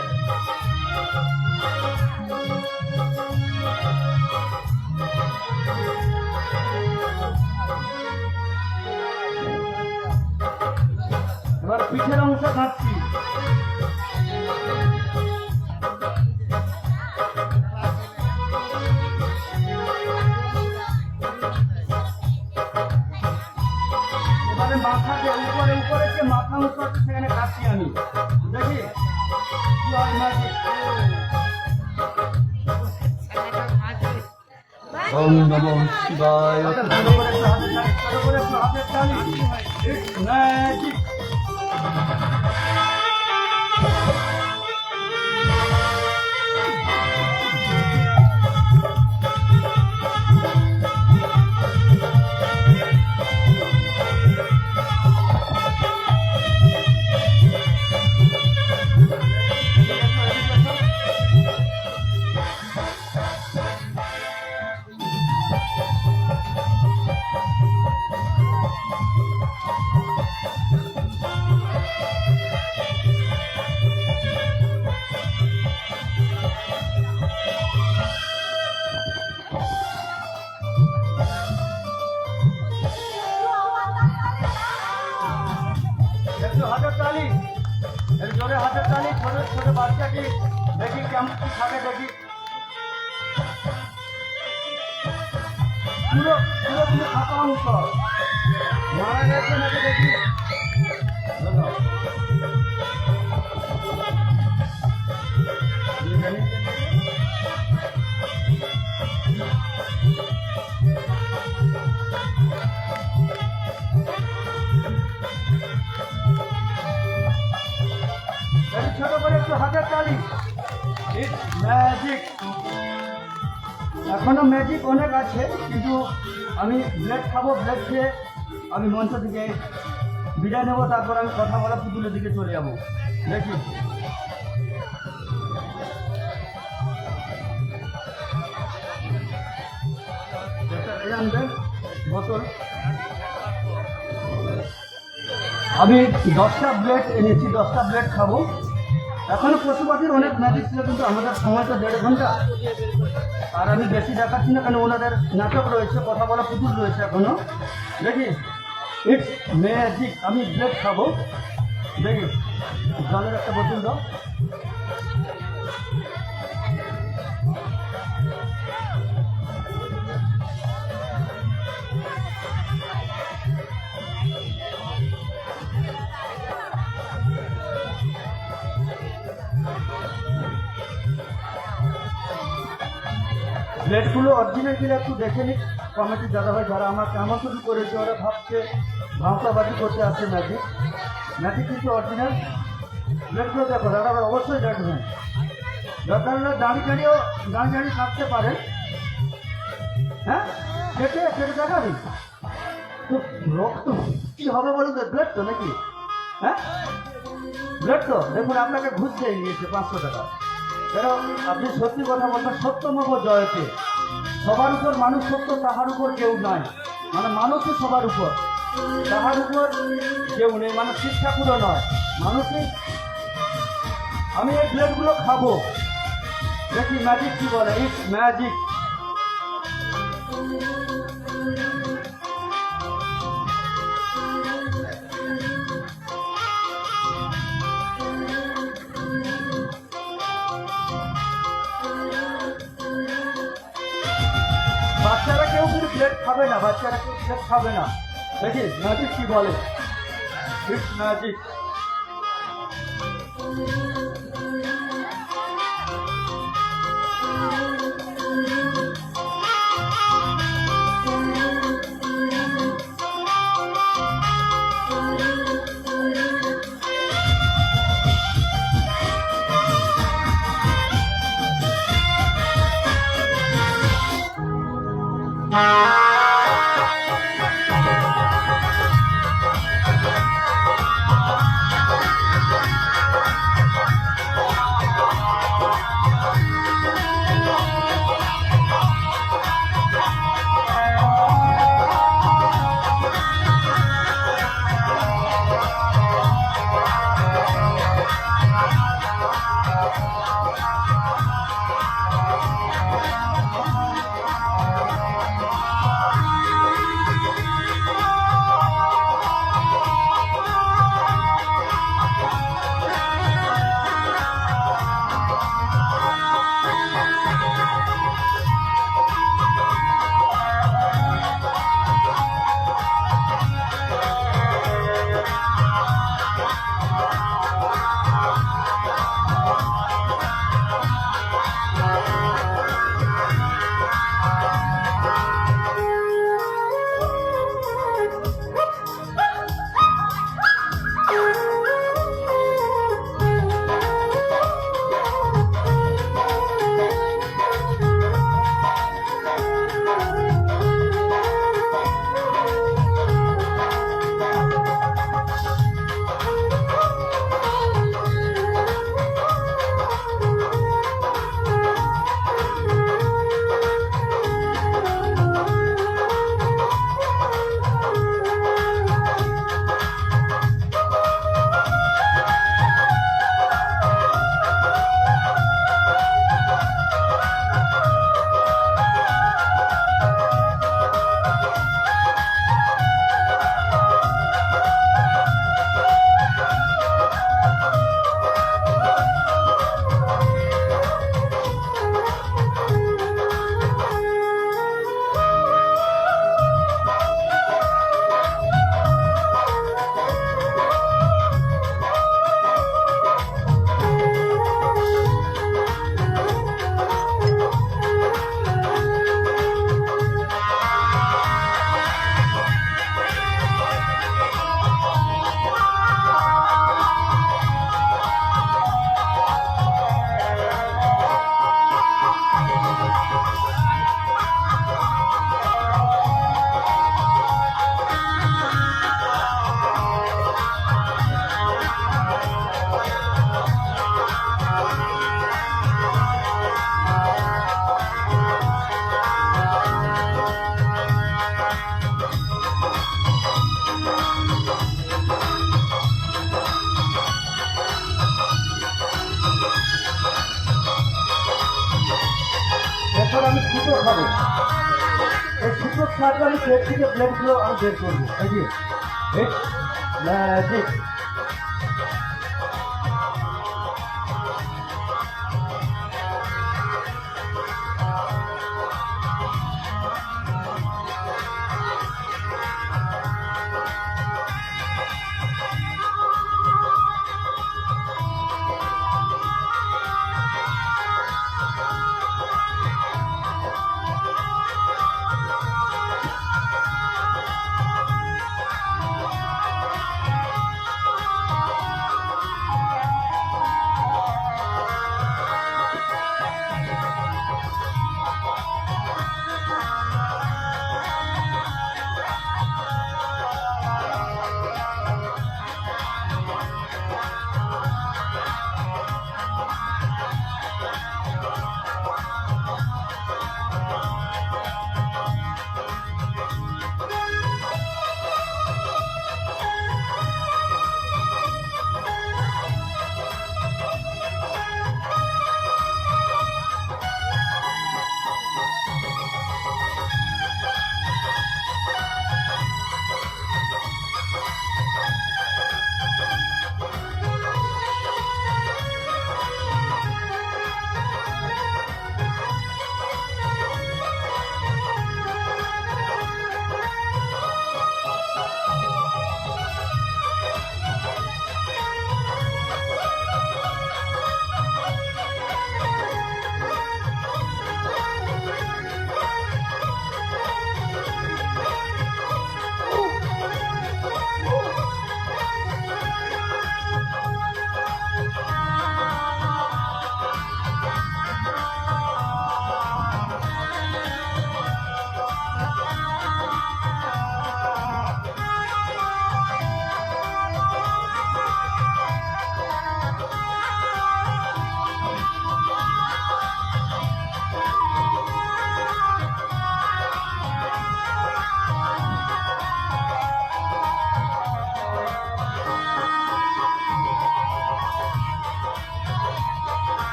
এবার পিঠের অংশ কাটছি। মাথাতে উপরে যে মাথা অংশ আছে সেখানে কাটছি আমি। দেখি কি হয় ম্যাজিক। ওম নমঃ শিবায়। হাতের তালি। ম্যাজিক। জোরে হাতের তালি, ছোট ছোট বাচ্চাটি দেখি কেমন কি থাকে দেখি। পুরো পুরোপুরি ফাঁকা অংশ মারা গেছে নাকি দেখি। ছোট করে একটু হাতের তালি। ম্যাজিক, এখনো ম্যাজিক অনেক আছে, কিন্তু আমি ব্লেড খাবো, ব্লেড খেয়ে আমি মঞ্চ থেকে বিদায় নেবো, তারপর আমি কথা বলা পুতুলের দিকে চলে যাবো। দেখি আনবেন বোতল। আমি 10টা ব্লেড এনেছি, 10টা ব্লেড খাবো। এখনো পশুপাখির অনেক ম্যাজিক ছিল, কিন্তু আমাদের সময়টা 1.5 ঘন্টা, আর আমি বেশি দেখাচ্ছি না, কেন ওনাদের নাটক রয়েছে, কথা বলা পুতুল রয়েছে এখনো। দেখি ইটস ম্যাজিক। আমি ব্লেড খাবো, দেখি জলের একটা বোতল দাও। ব্লেডগুলো অরিজিনাল কিনা একটু দেখে নিই কমিটির দাদাভাই, যারা আমার কেমন শুরু করেছে, ওরা ভাবছে ভাঁওতাবাজি করতে আসছে ম্যাজিক। ম্যাজিক কিন্তু অরিজিনাল। ব্লেডগুলো দেখো দাদাভাই, অবশ্যই দেখবেন। দরকার হলে দাঁড়িয়ে থাকতে পারেন। হ্যাঁ, কেটে কেটে দেখাবি তো রক্ত কী হবে বলো তো? ব্লেড তো নাকি? হ্যাঁ, ব্লেড তো দেখুন, আপনাকে ঘুষ দিয়ে নিয়েছে 500 টাকা। কেন আপনি সত্যি কথা বলবেন, সত্যমব জয়তে। সবার উপর মানুষ সত্য, তাহার উপর কেউ নাই। মানে মানুষই সবার উপর, তাহার উপর কেউ নেই। মানে শিব ঠাকুরও নয়, মানুষই। আমি এই প্লেটগুলো খাবো, দেখি ম্যাজিক কি বলে। It's magic. বাচ্চারা কেউ কিন্তু প্লেট খাবে না, বাচ্চারা কেউ প্লেট খাবে না। দেখি ম্যাজিক কি বলে। It's magic. ছাড়বে আমি পেট থেকে প্লেটগুলো আমি বের করবো। এই যে ইটস ম্যাজিক।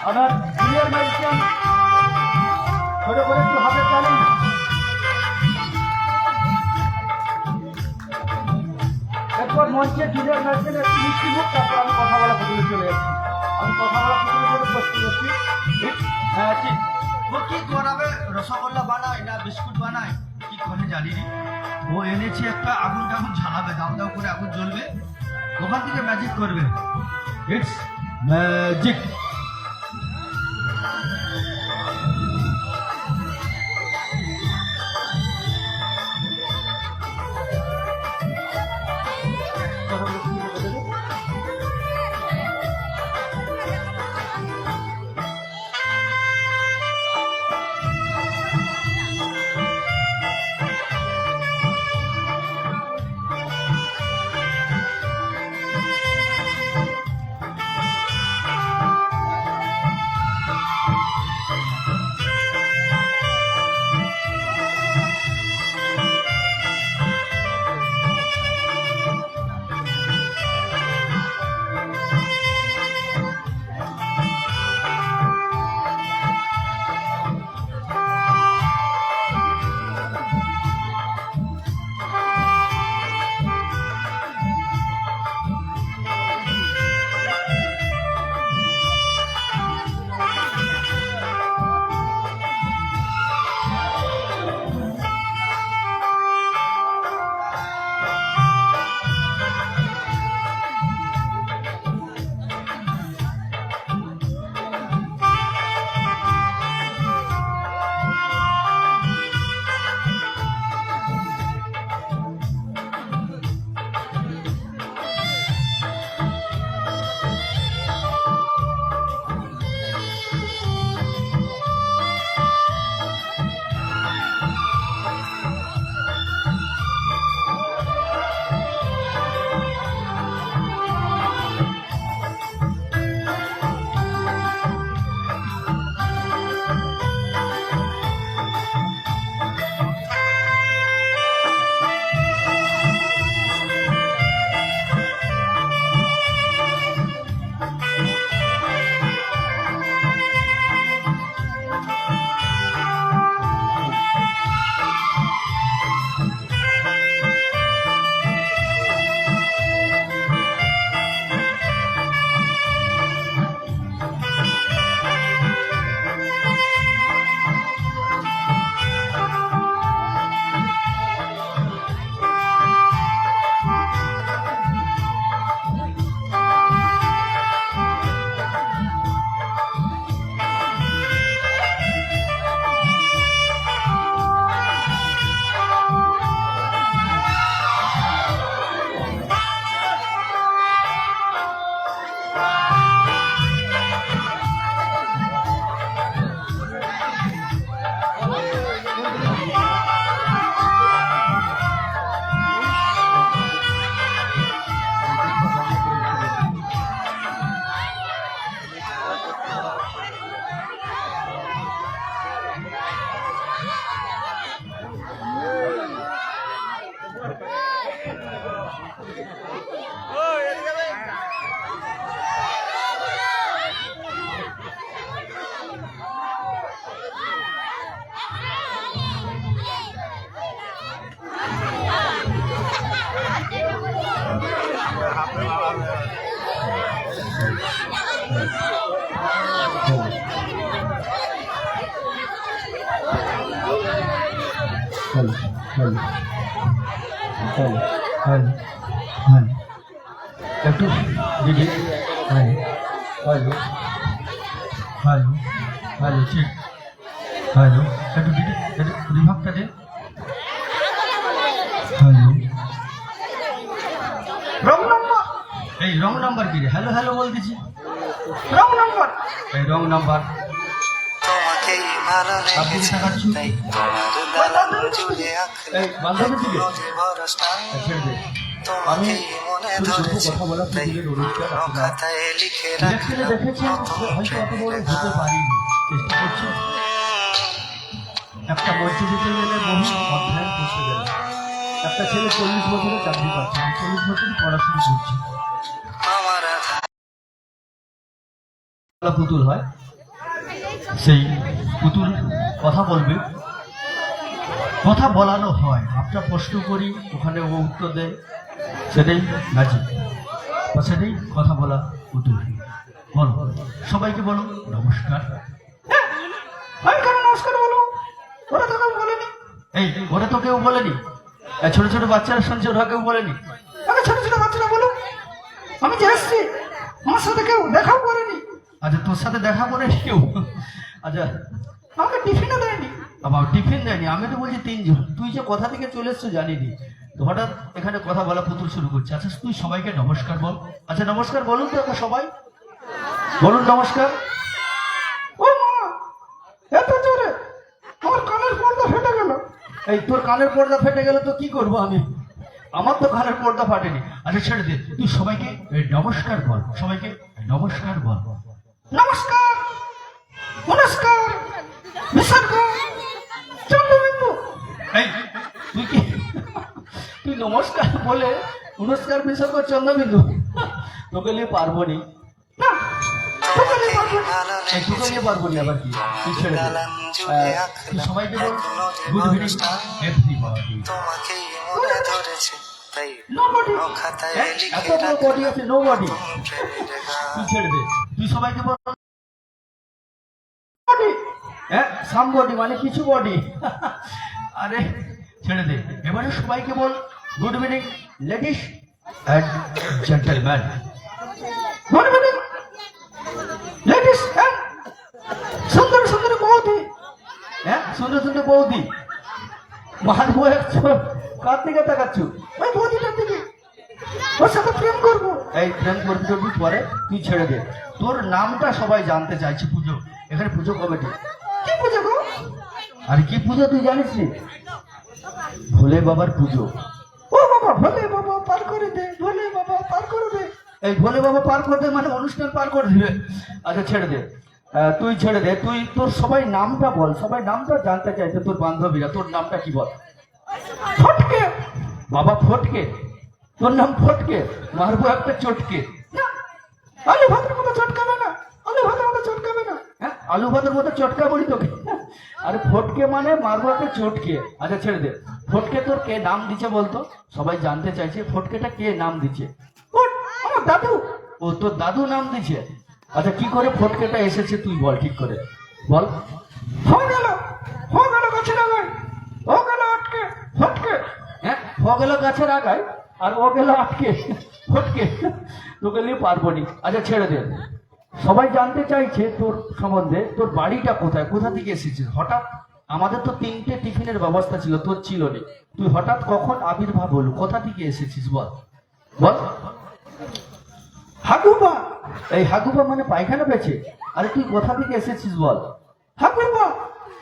আমার সিনিয়র ম্যাজিশিয়ান ছোট করে একটু হাতের তালি। এরপর মঞ্চে জুনিয়র ম্যাজিশিয়ান একটু মিষ্টি মুখ, তারপর আমি কথা বলা পুতুলে চলে যাচ্ছি। আমি কথা বলা পুতুলের জন্য প্রস্তুত হচ্ছি। হ্যাঁ ঠিক। ও কি করাবে? রসগোল্লা বানায় না বিস্কুট বানায় কি করে জানি নি। ও এনেছে একটা আগুন টাগুন ঝালাবে, দাও দাও করে আগুন জ্বলবে, ওখান থেকে ম্যাজিক করবে। It's magic. Hello hello hello hello একটু দিদি হ্যালো হ্যালো হ্যালো হ্যালো ঠিক হ্যালো একটু দিদি একটু রিভাবটা দে হ্যালো রং নাম্বার এই রং নাম্বার কি রে হ্যালো হ্যালো বলতেছি রং নাম্বার এই রং নাম্বার তোমাকেই ভালো আপনি লেগেছে টাকাচ্ছু তাই তোমার দালান জুড়ে এই বান্ধবী থেকে নদীর ভরসা ছেড়ে দে আমি তোমাকেই মনে শুধু ধরেছে কথা বলা তাই পুতুলের অনুরোধটা রাখলাম খাতায় লিখে ইলেকশনে রাখলাম দেখেছি হয়তো অত বড় হতে পারিনি চেষ্টা করছি একটা মঞ্চে যেতে গেলে বহু অধ্যয়ন করতে গেলে একটা ছেলে 40 বছরে চাকরি পাচ্ছে 40 বছরই পড়াশুনো করছে আমার পুতুল হয় সেই পুতুল কথা বলবে কথা বলানো হয় আমরা প্রশ্ন করি ওখানে ও উত্তর দেয় সেটাই ম্যাজিক বা সেটাই কথা বলা পুতুল বলো সবাইকে বলো নমস্কার আমি কেন নমস্কার বলবো ওরা তো কেউ বলেনি এই ওরা তো কেউ বলেনি ছোট ছোট বাচ্চারা শুনছে ওরা কেউ বলেনি আরে ছোট ছোট বাচ্চারা বলো আমি যে এসছি আমার সাথে কেউ দেখাও করেনি আচ্ছা তোর সাথে দেখা করে কেউ আচ্ছা আমাকে টিফিনও দেয়নি আবার টিফিন দেয়নি আমি তো বলছি 3 জন তুই যে কথা থেকে চলে এসছো জানিনি তো হঠাৎ এখানে কথা বলা পুতুল শুরু করছে আচ্ছা তুই সবাইকে নমস্কার বল আচ্ছা নমস্কার বলুন তো একটা সবাই বলুন নমস্কার ও মা এত জোরে আমার কানের পর্দা ফেটে গেল এই তোর কানের পর্দা ফেটে গেল তো কি করব আমি আমার তো কানের পর্দা ফাটেনি আচ্ছা ছেড়ে দে তুই সবাইকে নমস্কার বল সবাইকে নমস্কার বল নমস্কার নমস্কার বিসর্গ চন্দ্রবিন্দু এই তুই কি তুই নমস্কার বলে নমস্কার বিসর্গ চন্দ্রবিন্দু তোকে নিয়ে পারবো নি না তোকে নিয়ে পারবো না এই তোকে নিয়ে পারবো নি আবার কি তুই ছেড়ে দে তুই সবাইকে বল গুড ইভিনিং এভরিবডি তোমাকেই মনে ধরেছে তাই নোবডি খাতায় এত লিখে বড় বডি আছে নোবডি প্রেমের গান তুই ছেড়ে দে তুই সবাইকে বল বডি হ্যাঁ সাম বডি মানে কিছু বডি আরে ছেড়ে দে এবারে সবাইকে বল good evening ladies and gentleman good evening ladies and সুন্দর সুন্দর বৌদি হ্যাঁ সুন্দর সুন্দর বৌদি মারবো একশো কার দিকে তাকাচ্ছ ওই বৌদিটার দিকে ওর সাথে প্রেম করবো এই প্রেম করবি করবি পরে তুই ছেড়ে দে তোর নামটা সবাই জানতে চাইছে পুজো এখানে পুজো কমিটি কি পুজো গো আরে কি পুজো তুই জানিস নি ভোলে বাবার পুজো ও বাবা ভোলে বাবা পার করে দে ভোলে বাবা পার করে দে এই ভোলে বাবা পার করে দে মানে অনুষ্ঠান পার করে দিবে আচ্ছা ছেড়ে দে তুই ছেড়ে দে তুই তোর সবাই নামটা বল সবাই নামটা জানতে চাইছে তোর বান্ধবীরা তোর নামটা কি বল ফটকে বাবা ফটকে তোর নাম ফটকে মারবো একটা চটকে না, আলু ভাতের মতো চটকাবে না আলু ভাতের মতো চটকাবে না হ্যাঁ আলু ভাতের মতো চটকা বলি তোকে আরে ফটকে মানে মারবো একটা চটকে আচ্ছা ছেড়ে দে ফটকে তোর কে নাম দিচ্ছে বলতো সবাই জানতে চাইছে ফটকেটা কে নাম দিচ্ছে আমার দাদু ও তোর দাদু নাম দিচ্ছে আচ্ছা কি করে ফটকেটা এসেছে তুই বল ঠিক করে বল হয়ে গেল গাছের আগায় ও গেল আটকে ফটকে হ্যাঁ ও গেল গাছের আগায় আর ও গেল আটকে ফটকে তোকে নিয়ে পারবো নি আচ্ছা ছেড়ে দে সবাই জানতে চাইছে তোর সম্বন্ধে তোর বাড়িটা কোথায় কোথা থেকে এসেছিস হঠাৎ আমাদের তো 3টে টিফিনের ব্যবস্থা ছিল তোর ছিল নি তুই হঠাৎ কখন আবির্ভাব হলো কোথা থেকে এসেছিস বল বল হাগুবা এই হাগুবা মানে পায়খানা পেয়েছে আরে তুই কোথা থেকে এসেছিস বল হাগুবা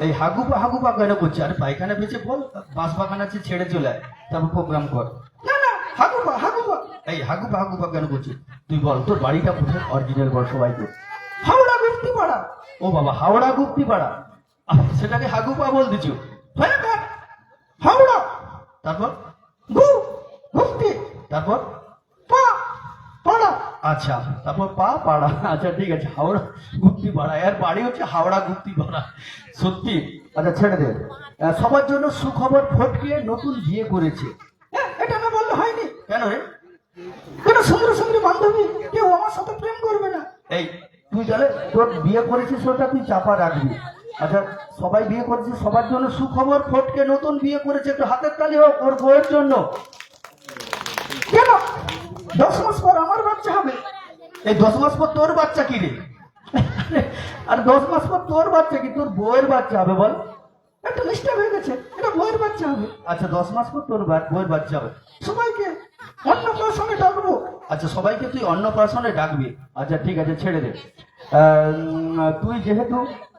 এই হাগুবা হাগুবা কেন করছে আরে পায়খানা পেয়েছে বল বাঁশ বাগান আছে ছেড়ে চলে আয় তারপর প্রোগ্রাম কর না না হাগুবা হাগুবা এই হাগুবা হাগুবা কেন করছে তুই বল তোর বাড়িটা কোথায় অরিজিনাল বল সবাইকে হাওড়া গুপ্তিপাড়া ও বাবা হাওড়া গুপ্তিপাড়া সেটাকে হাগুবা বল দিছো হাওড়া তারপর গুপ্তি তারপর পা পাড়া আচ্ছা তারপর পা পাড়া আচ্ছা ঠিক আছে হাওড়া গুপ্তি পাড়া এর বাড়ি হচ্ছে হাওড়া গুপ্তি পাড়া সত্যি আচ্ছা ছেড়ে দে সবার জন্য সুখবর ফটকে নতুন বিয়ে করেছে এটা না বললে হয়নি কেন রে কেন সুন্দর সুন্দর বান্ধবী কেউ আমার সাথে প্রেম করবে না এই তুই তাহলে তোর বিয়ে করেছিস ওটা তুই চাপা রাখবি আচ্ছা সবাই বিয়ে করেছে, সবার জন্য সুখবর। ফটকে নতুন বিয়ে করেছে, একটু হাতের তালি হোক ওর বউয়ের জন্য। কেন 10 মাস পর আমার বাচ্চা হবে? এই 10 মাস পর তোর বাচ্চা কি রে? আর 10 মাস পর তোর বাচ্চা কি তোর বউয়ের বাচ্চা হবে? বল, একটা মিস্টেক হয়ে গেছে, এটা বউয়ের বাচ্চা হবে। আচ্ছা 10 মাস পর তোর বউয়ের বাচ্চা হবে। সবাইকে অন্নপ্রাশনে ডাকবো। আচ্ছা সবাইকে তুই অন্নপ্রাশনে ডাকবি। আচ্ছা ঠিক আছে, ছেড়ে দে। তুই যেহেতু,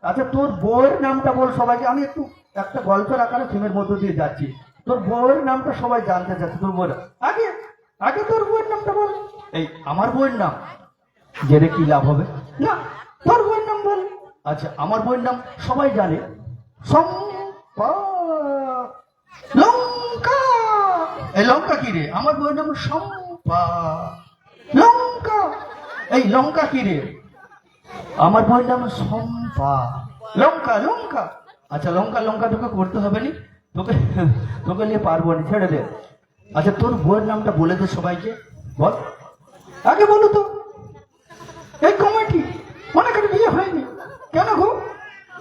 আচ্ছা তোর বউয়ের নামটা বল সবাইকে। আমি একটু একটা গল্পের আকারে ফিল্মের মধ্য দিয়ে যাচ্ছি। তোর বউয়ের নামটা সবাই জানতে চাচ্ছে। তোর বউয়ের আগে আগে তোর বউয়ের নামটা বল। এই আমার বউয়ের নাম জেনে কি লাভ হবে? না, তোর বউয়ের নাম বল। আচ্ছা আমার বউয়ের নাম সবাই জানে, সম্পা লঙ্কা। এই লঙ্কা কি রে? আমার বউয়ের নাম সম্পা লঙ্কা। এই লঙ্কা কি রে? আমার বউয়ের নাম সম্পা লঙ্কা লঙ্কা। আচ্ছা লঙ্কা লঙ্কা তোকে করতে হবে নি, তোকে তোকে নিয়ে পারবো না, ছেড়ে দে। আচ্ছা তোর বউয়ের নামটা বলে দে সবাইকে, বল আগে বলো তো। এই কমিটি অনেকের বিয়ে হয়নি কেন গো?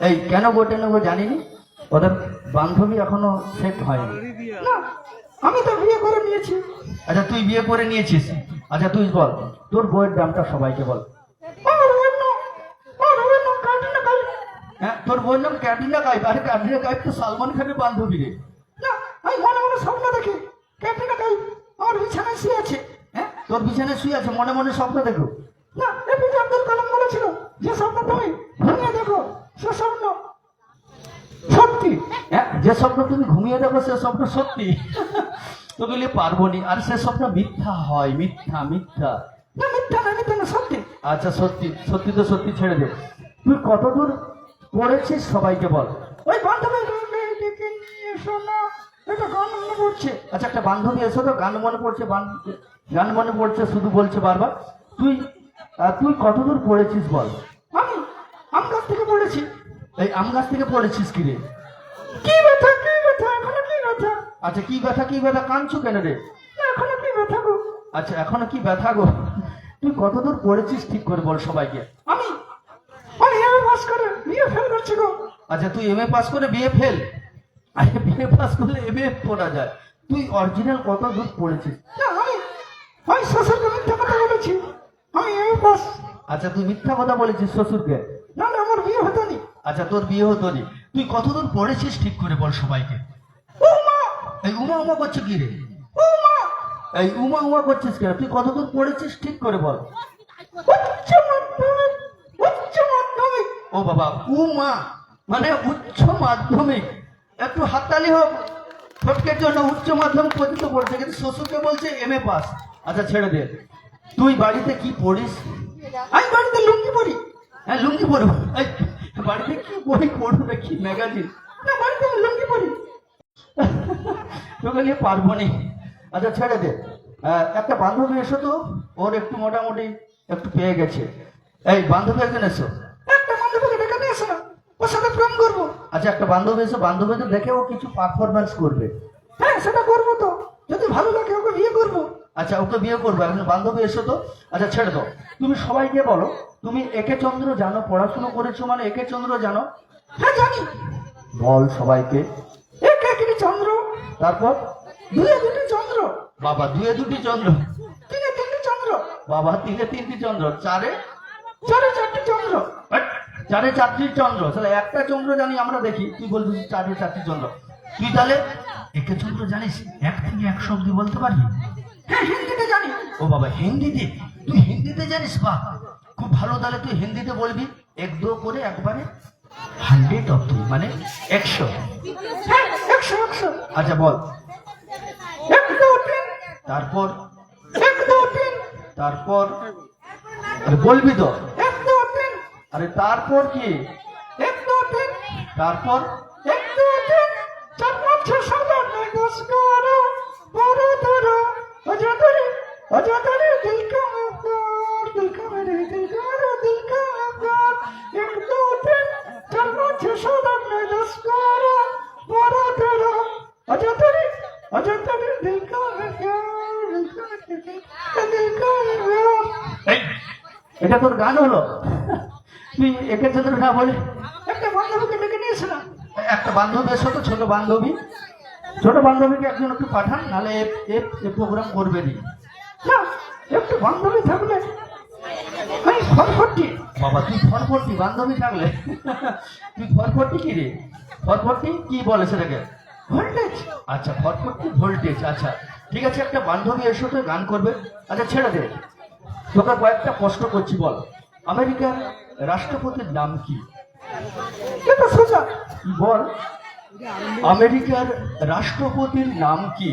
এই কেন গো টেন গো জানিনি, ওদের বান্ধবী এখনো সেট হয়নি। না আমি তো বিয়ে করে নিয়েছি। আচ্ছা তুই বিয়ে করে নিয়েছিস। আচ্ছা তুই বল তোর বউয়ের নামটা সবাইকে বল। হ্যাঁ তোর বউয়ের নাম ক্যাটরিনা কাইফ। আরে ক্যাটরিনা কাইফ তো সালমান খানের বান্ধবী রে। না আমি মনে মনে স্বপ্ন দেখি ক্যাটরিনা কাইফ আমার বিছানায় শুয়ে আছে। হ্যাঁ তোর বিছানায় শুয়ে আছে, মনে মনে স্বপ্ন দেখো। না এপিজে আব্দুল কালাম বলেছিল যে স্বপ্ন তুমি ঘুমিয়ে দেখো সে স্বপ্ন সত্যি। হ্যাঁ যে স্বপ্ন তুমি ঘুমিয়ে দেখো সে স্বপ্ন সত্যি। তোকে নিয়ে পারবো নি। আর সে স্বপ্ন মিথ্যা হয়, মিথ্যা মিথ্যা। না মিথ্যা না, মিথ্যা না, সত্যি। আচ্ছা সত্যি, সত্যি তো সত্যি, ছেড়ে দে। তুই কতদূর পড়েছিস সবাইকে বল। ওই বান্ধবী ডেকে নিয়ে এসো না, এটা গান মনে পড়ছে। আচ্ছা একটা বান্ধবী এসো তো, গান মনে পড়ছে, গান মনে পড়ছে শুধু বলছে বারবার। তুই তুই কতদূর পড়েছিস বল। আমি আম গাছ থেকে পড়েছি। এই আম গাছ থেকে পড়েছিস কি রে? কি ব্যথা কি ব্যথা, এখনো কি ব্যথা? আচ্ছা কি ব্যথা কি ব্যথা, কাঁদছো কেন রে? এখনো কি ব্যথা গো? আচ্ছা এখনো কি ব্যথা গো? তুই কতদূর পড়েছিস ঠিক করে বল সবাইকে। আমি আমি এমএ পাস করে বিএ ফেল করছি গো। আচ্ছা তুই এমএ পাস করে বিএ ফেল? আরে বিএ পাস করলে এমএ পড়া যায়। তুই অরিজিনাল কত দূর পড়েছিস? না আমি শ্বশুরকে মিথ্যা কথা বলেছি, আমি এমএ পাস। আচ্ছা তুই মিথ্যা কথা বলেছিস শ্বশুরকে? না না আমার বিয়ে হতো নি। আচ্ছা তোর বিয়ে হতো নি। তুই কতদূর পড়েছিস ঠিক করে বল সবাইকে। উমা। এই উমা উমা করছিস কি রে? উমা। এই উমা উমা করছিস কেন? তুই কতদূর পড়েছিস ঠিক করে বল। উচ্চ মাধ্যমিক। উচ্চ মাধ্যমিক। ও বাবা, উমা মানে উচ্চ মাধ্যমিক। একটু হাততালি হোক ফটকের জন্য। উচ্চ মাধ্যমিক পর্যন্ত পড়ছে, কিন্তু শ্বশুরকে বলছে এমএ পাস। আচ্ছা ছেড়ে দে। তুই বাড়িতে কি পড়িস? আমি বাড়িতে লুঙ্গি পড়ি। হ্যাঁ লুঙ্গি পরবো। এই বাড়িতে কি বই পড়বে, কি ম্যাগাজিন? না বাড়িতে আমি লুঙ্গি পড়ি। তোকে নিয়ে পারবো নি। আচ্ছা ছেড়ে দে। একটা বান্ধবী এসো তো, ওর একটু মোটামুটি একটু পেয়ে গেছে। এই বান্ধবী একজন এসো। একটা বান্ধবীকে ডেকে নিয়ে এসো না, ওর সাথে প্রেম করবো। আচ্ছা একটা বান্ধবী এসো, বান্ধবীকে দেখে ও কিছু পারফরমেন্স করবে। হ্যাঁ সেটা করবো তো, যদি ভালো লাগে ওকে বিয়ে করবো। আচ্ছা ওকে বিয়ে করবো, একজন বান্ধবী এসো তো। আচ্ছা ছেড়ে দাও। তুমি সবাইকে বলো তুমি একে চন্দ্র জানো, পড়াশোনা করেছো মানে একে চন্দ্র জানো? হ্যাঁ জানি। বল সবাইকে। একে একটি চন্দ্র, তারপর দুয়ে দুটি চন্দ্র। বাবা দুয়ে দুটি চন্দ্র। তিনে তিনটি চন্দ্র। বাবা তিনে তিনটি চন্দ্র। চারে চারে চারটি চন্দ্র। চারে চারটি চন্দ্র। তাহলে একটা চন্দ্র জানি আমরা দেখি, তুই বলবি চারে চারটি চন্দ্র। তুই তাহলে একে চন্দ্র জানিস? 1 থেকে 100 অব্দি বলতে পারবি? হ্যাঁ হিন্দিতে জানি। ও বাবা হিন্দিতে? তুই হিন্দিতে জানিস? বাহ খুব ভালো। তাহলে তুই হিন্দিতে বলবি 1 2 করে একবারে 100 অব্দি, মানে 100। হ্যাঁ 100 100। আচ্ছা বল। 1 2 3। তারপর 1 2 3। তারপর আরে বলবি তো। 1 2 3। আরে তারপর কি? 1 2 3। তারপর 1 2 3 4 5 6 7 8 9 10 11 12 13 अजादरी अजादरी दिल का प्यार, दिल का मेरे दिल का मेरे दिल का प्यार। 1 2 3 4 5 6 7 8 9 10 11 12 13 अजादरी अजादरी दिल का प्यार, दिल का दिल का प्यार। এটা তোর গান হলো? তুই একে চন্দ্র না বলে একটা বান্ধবীকে ডেকে একটা বান্ধবী এসো তো, ছোট বান্ধবীকে একজন একটু পাঠান, নাহলে এ প্রোগ্রাম করবে নি। না, একটু বান্ধবী থাকলে আমি ফটফটি। বাবা তুই ফটফটি বান্ধবী থাকলে তুই ফটফটি কি রে? ফটফটি কি বলে সেটাকে? ভোল্টেজ। আচ্ছা ফটফটি ভোল্টেজ। আচ্ছা ঠিক আছে, একটা বান্ধবী এসো তো, গান করবে। আচ্ছা ছেড়ে দে, তোকে কয়েকটা প্রশ্ন করছি, বল আমেরিকার রাষ্ট্রপতির নাম কি? এটা সোজা, বল আমেরিকার রাষ্ট্রপতির নাম কি?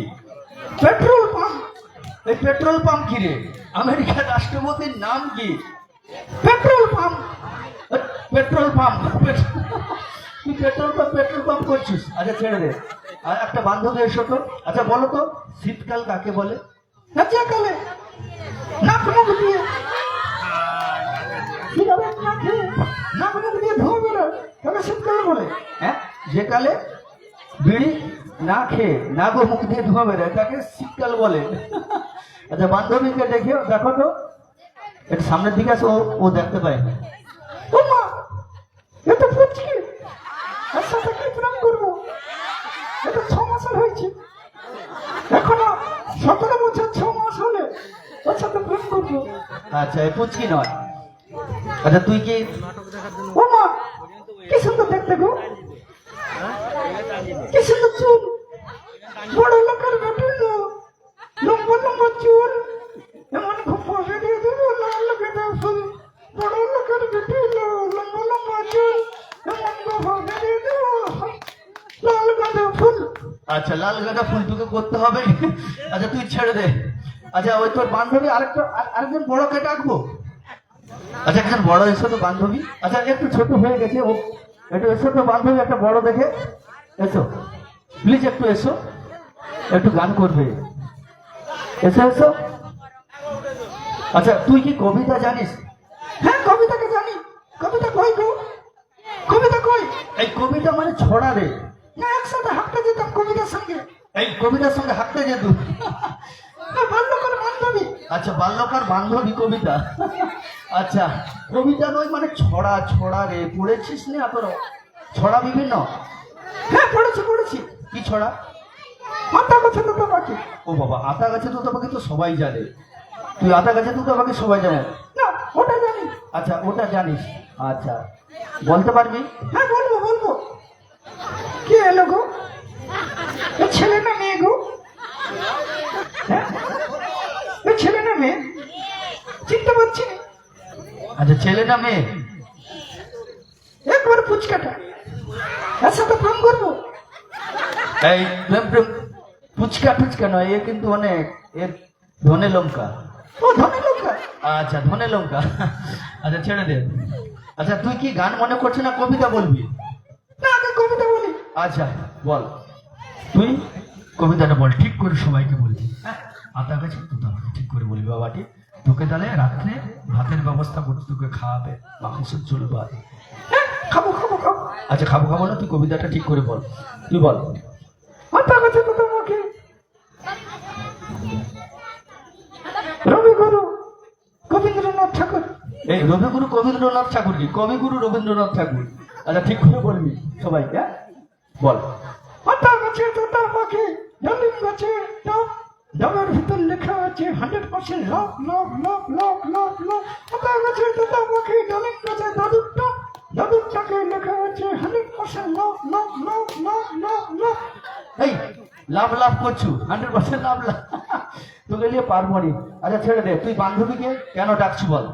Petrol pump. এই পেট্রোল পাম্প কি রে? আমেরিকার রাষ্ট্রপতির নাম কি? Petrol pump. পেট্রোল পাম্প তুই পেট্রোল পাম্প করছিস। আচ্ছা ছেড়ে দে, আর একটা বান্ধবী এসো তো। আচ্ছা বলো তো শীতকাল কাকে বলে? কালে নাক মুখ দিয়ে নাক মুখ দিয়ে ধোয়া বেরোয়, তাকে শীতকালে বলে। হ্যাঁ, যে কালে বিড়ি না খেয়ে নাক ও মুখ দিয়ে ধোয়া বেরোয় তাকে শীতকাল বলে। আচ্ছা বান্ধবীকে দেখো তো, একটু সামনের দিকে আসো, ও দেখতে পায় না। ও মা, এত ফুচকি, এর সাথে কি প্রেম করবো? এটা 6 মাসের হয়েছে, এখনো 17 বছর 6 মাস হলে ওর সাথে প্রেম করবো। আচ্ছা এই পুচকি নয়। আচ্ছা তুই কি? ও মা, কি সুন্দর দেখতে গো, কি সুন্দর চুল, বড় লোকের বেটিল, লম্বা লম্বা চুল, এমন খোপা বেরিয়ে দেবো লাল গেঁদা ফুল। বড় লোকের বেটিল, লম্বা লম্বা চুল, এমন খোপা বেরিয়ে দেবো লাল গেঁদা ফুল। আচ্ছা লাল গাঁদা ফুল তোকে করতে হবে। আচ্ছা তুই ছেড়ে দে। আচ্ছা ওই তোর বান্ধবী আরেকজন বড়কে ডাকবো। আচ্ছা একজন বড় এসো তো বান্ধবী। আচ্ছা একটু ছোট হয়ে গেছে ও, একটু এসো তো বান্ধবী, একটা বড় দেখে এসো প্লিজ, একটু এসো, একটু গান করবে, এসো এসো। আচ্ছা তুই কি কবিতা জানিস? হ্যাঁ কবিতাকে জানি। কবিতা কই গো? কবিতা কই? এই কবিতা মানে ছড়া রে। না একসাথে হাঁটতে যেতাম কবিতার সঙ্গে। এই কবিতার সঙ্গে হাঁটতে যেত? বাল্যকার বান্ধবী। আচ্ছা বাল্যকার বান্ধবী কবিতা। আচ্ছা কবিতা নয় মানে ছড়া রে। পড়েছিস না তোর ছড়া বিভিন্ন? হ্যাঁ পড়েছি। কি ছড়া? আতা গাছে তোতা পাখি। ও বাবা, আতা গাছে তোতা পাখি তো সবাই জানে। তুই আতা গাছে তোতা পাখি সবাই জানে না? ওটা জানি। আচ্ছা ওটা জানিস। আচ্ছা বলতে পারবি? হ্যাঁ বলবো। কে এলো গো? ছেলে না মেয়ে গো? হ্যাঁ ছেলে না মেয়ে চিনতে পারছি না। আচ্ছা ছেলে না মেয়ে? একবার ফুচকাটা, এর সাথে প্রেম করবো। এই প্রেম ফুচকা নয়, এ কিন্তু অনেক, এর ধনে লঙ্কা। ও ধনে লঙ্কা। আচ্ছা ধনে লঙ্কা। আচ্ছা ছেড়ে দে। আচ্ছা তুই কি গান মনে করছিস না কবিতা বলবি? না আগে কবিতা বলি। আচ্ছা বল, তুই কবিতাটা বল, ঠিক করে সবাইকে বলবি। হ্যাঁ আতা গাছে তোতা পাখি ঠিক করে বলবি বাবাটি। তোকে তাহলে রাত্রে ভাতের ব্যবস্থা করতে, তোকে খাওয়াবে, মাংসের ঝোল ভাত। খাবো। আচ্ছা খাবো না, তুই কবিতাটা ঠিক করে বল। তুই বল আতা গাছে তোতা পাখি, রবিগুরু রবীন্দ্রনাথ ঠাকুর। এই রবিগুরু রবীন্দ্রনাথ ঠাকুর কি? কবিগুরু রবীন্দ্রনাথ ঠাকুর। আচ্ছা ঠিক করে বলবি সবাইকে। হ্যাঁ বল আতা গাছে তোতা পাখি, ডালিম গাছে ডাব, ডাবের ভিতর লেখা আছে 100% লাভ। আতা গাছে তোতা পাখি, ডালিম গাছে দাদুরটাকে লেখা আছে 100% লাভ। এই লাভ করছু 100% লাভ। তোকে নিয়ে পারবো নি। আচ্ছা ছেড়ে দে। তুই বান্ধবীকে কেন ডাকছু বল?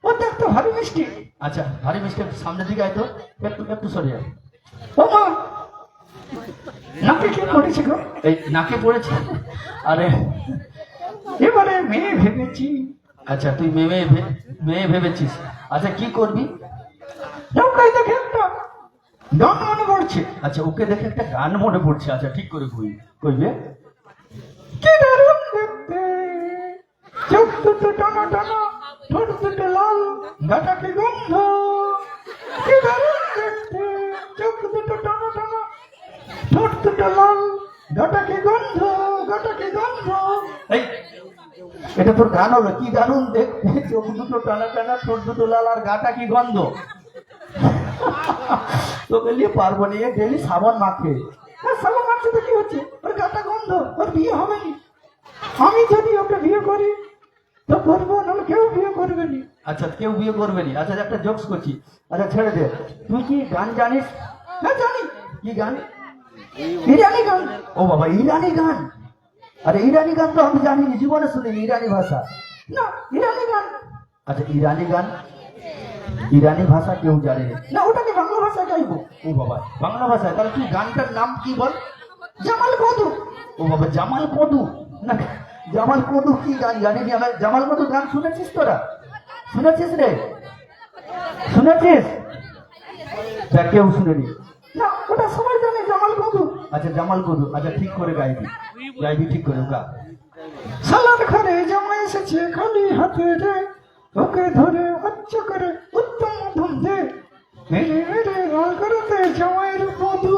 ও দেখতো ভারী মিষ্টি। আচ্ছা ভারী মিষ্টি, সামনের দিকে আয় তো, একটু সরে যায়। ও মা, নাকে কি পড়েছে গো? এই নাকে পড়েছে? আরে এবারে মেয়ে ভেবেছি। আচ্ছা তুই মেয়ে ভেবেছিস। আচ্ছা কি করবি? নৌকায় দেখে একটা গান মনে পড়ছে। আচ্ছা ওকে দেখে একটা গান মনে পড়ছে। আচ্ছা ঠিক করে কইবে। কি দারুণ দেখতে, চোখ দুটো টানা, ঠোঁট দুটো লাল, গাটা কি গন্ধ। কি দারুণ দেখতে, চোখ দুটো টানা, ঠোঁট দুটো লাল, গাটা কি গন্ধ। এই এটা তোর গান হলো? কি দারুণ দেখতে, চোখ দুটো টানা, ঠোঁট দুটো লাল, আর গাটা কি গন্ধ। তোকে নিয়ে পারবো না, ডেলি সাবান মাখে। সাবান মাখছে তো কি হচ্ছে, ওর গাটা গন্ধ, ওর বিয়ে হবে না। আমি যদি ওকে বিয়ে করি তো করবো, নাহলে কেউ বিয়ে করবে না। আচ্ছা কেউ বিয়ে করবে না, আচ্ছা একটা জোকস করছি, আচ্ছা ছেড়ে দে। তুই কি গান জানিস? হ্যাঁ জানি। কি গান? ইরানি গান। ও বাবা, ইরানি গান? আরে ইরানি গান তো আমি জানিনি, জীবনে শুনিনি ইরানি ভাষা। না ইরানি গান। আচ্ছা ইরানি গান, ইরানি ভাষা কেউ জানে না, ওটাকে বাংলা ভাষায় গাইবো। ও বাবা, বাংলা ভাষায়? তাহলে তুই গানটার নাম কি বল? জামাল কদু। ও বাবা, জামাল কদু? না জামাল কদু কি গান জানিনি আমি। জামাল কদু গান শুনেছিস তোরা? শুনেছিস রে? শুনেছিস? তা কেউ শুনেনি না, ওটা সবাই জানে জামাল কদু। আচ্ছা জামাল কদু, আচ্ছা ঠিক করে গাইবি, গাইবি ঠিক করে গা। সালার ঘরে জামাই এসেছে খালি হাতে রে, ওকে ধরে আচ্ছা করে উত্তম মধ্যম দে, মেরে মেরে লাল করে দে জামাইয়ের মধু,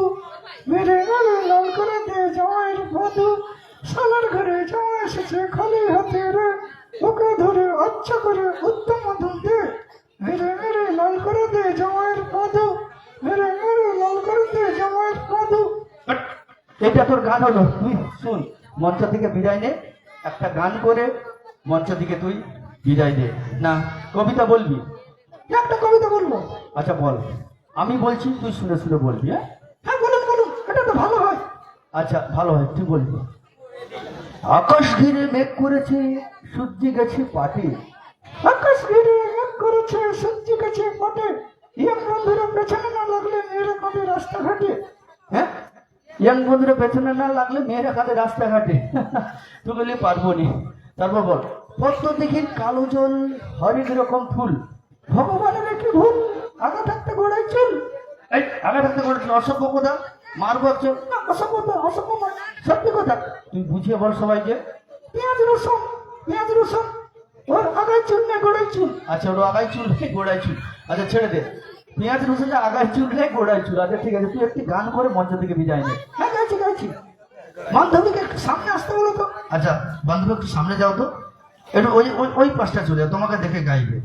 মেরে মেরে লাল করে দে জামাইয়ের মধু। সালার ঘরে জামাই এসেছে খালি হাতে রে, ওকে ধরে আচ্ছা করে উত্তম মধ্যম দে, মেরে মেরে লাল করে দে জামাইয়ের মধু, মেরে মেরে লাল করে দে জামাইয়ের মধু। এটা তোর গান হলো, তুই শুন, মঞ্চ থেকে বিদায় নে, একটা গান করে মঞ্চ থেকে তুই বিদায় দে। না কবিতা বলবি? একটা কবিতা বলবো। আচ্ছা বল, আমি বলছি তুই শুনে শুনে বলবি। হ্যাঁ হ্যাঁ বলুন বলুন, এটা তো ভালো হয়। আচ্ছা ভালো হয়, তুই বলবি। আকাশ ঘিরে মেঘ করেছে সূর্যি গেছে পাটে, আকাশ ঘিরে মেঘ করেছে সূর্যি গেছে পাটে, ইয়াং বন্ধুরা পেছনে না লাগলে মেয়েরা কাঁদে রাস্তাঘাটে। হ্যাঁ ইয়াং বন্ধুরা পেছনে না লাগলে মেয়েরা কাঁদে রাস্তাঘাটে। তুই বলি পারবো নি। তারপর বল, পদ্ম দিঘির কালো জল হরেক রকম ফুল, ভগবানের কি ভুল আগা থাকতে গোড়ায় চুল। এই আগা থাকতে গোড়ায় চুল অসভ্য কথা, মারবো একজন। অসভ্য অসভ্য নয়, সত্যি কথা। তুই বুঝিয়ে বল সবাইকে। পেঁয়াজ রসুন, পেঁয়াজ রসুন, ওর আগায় চুল নেই গোড়ায় চুল। আচ্ছা ওর আগায় চুল নেই গোড়ায় চুল, আচ্ছা ছেড়ে দে। পেঁয়াজ রসুনটা আগায় চুল নেই গোড়ায় চুল। আচ্ছা ঠিক আছে, তুই একটি গান করে মঞ্চ থেকে বিদায় নে। হ্যাঁ গাইছি গাইছি। বান্ধবীকে একটু সামনে আসতে বলো তো। আচ্ছা বান্ধবী একটু সামনে যাও তো, একটু ওই ওই ওই পাশটা চলে যাও, তোমাকে দেখে গাইবে,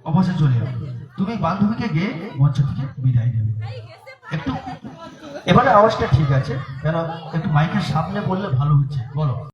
অবশ্যই চলে যাও। তুমি বান্ধবীকে গিয়ে মঞ্চ থেকে বিদায় নেবে একটু। এবারে আওয়াজটা ঠিক আছে, কেন একটু মাইকের সামনে বললে ভালো হচ্ছে, বলো।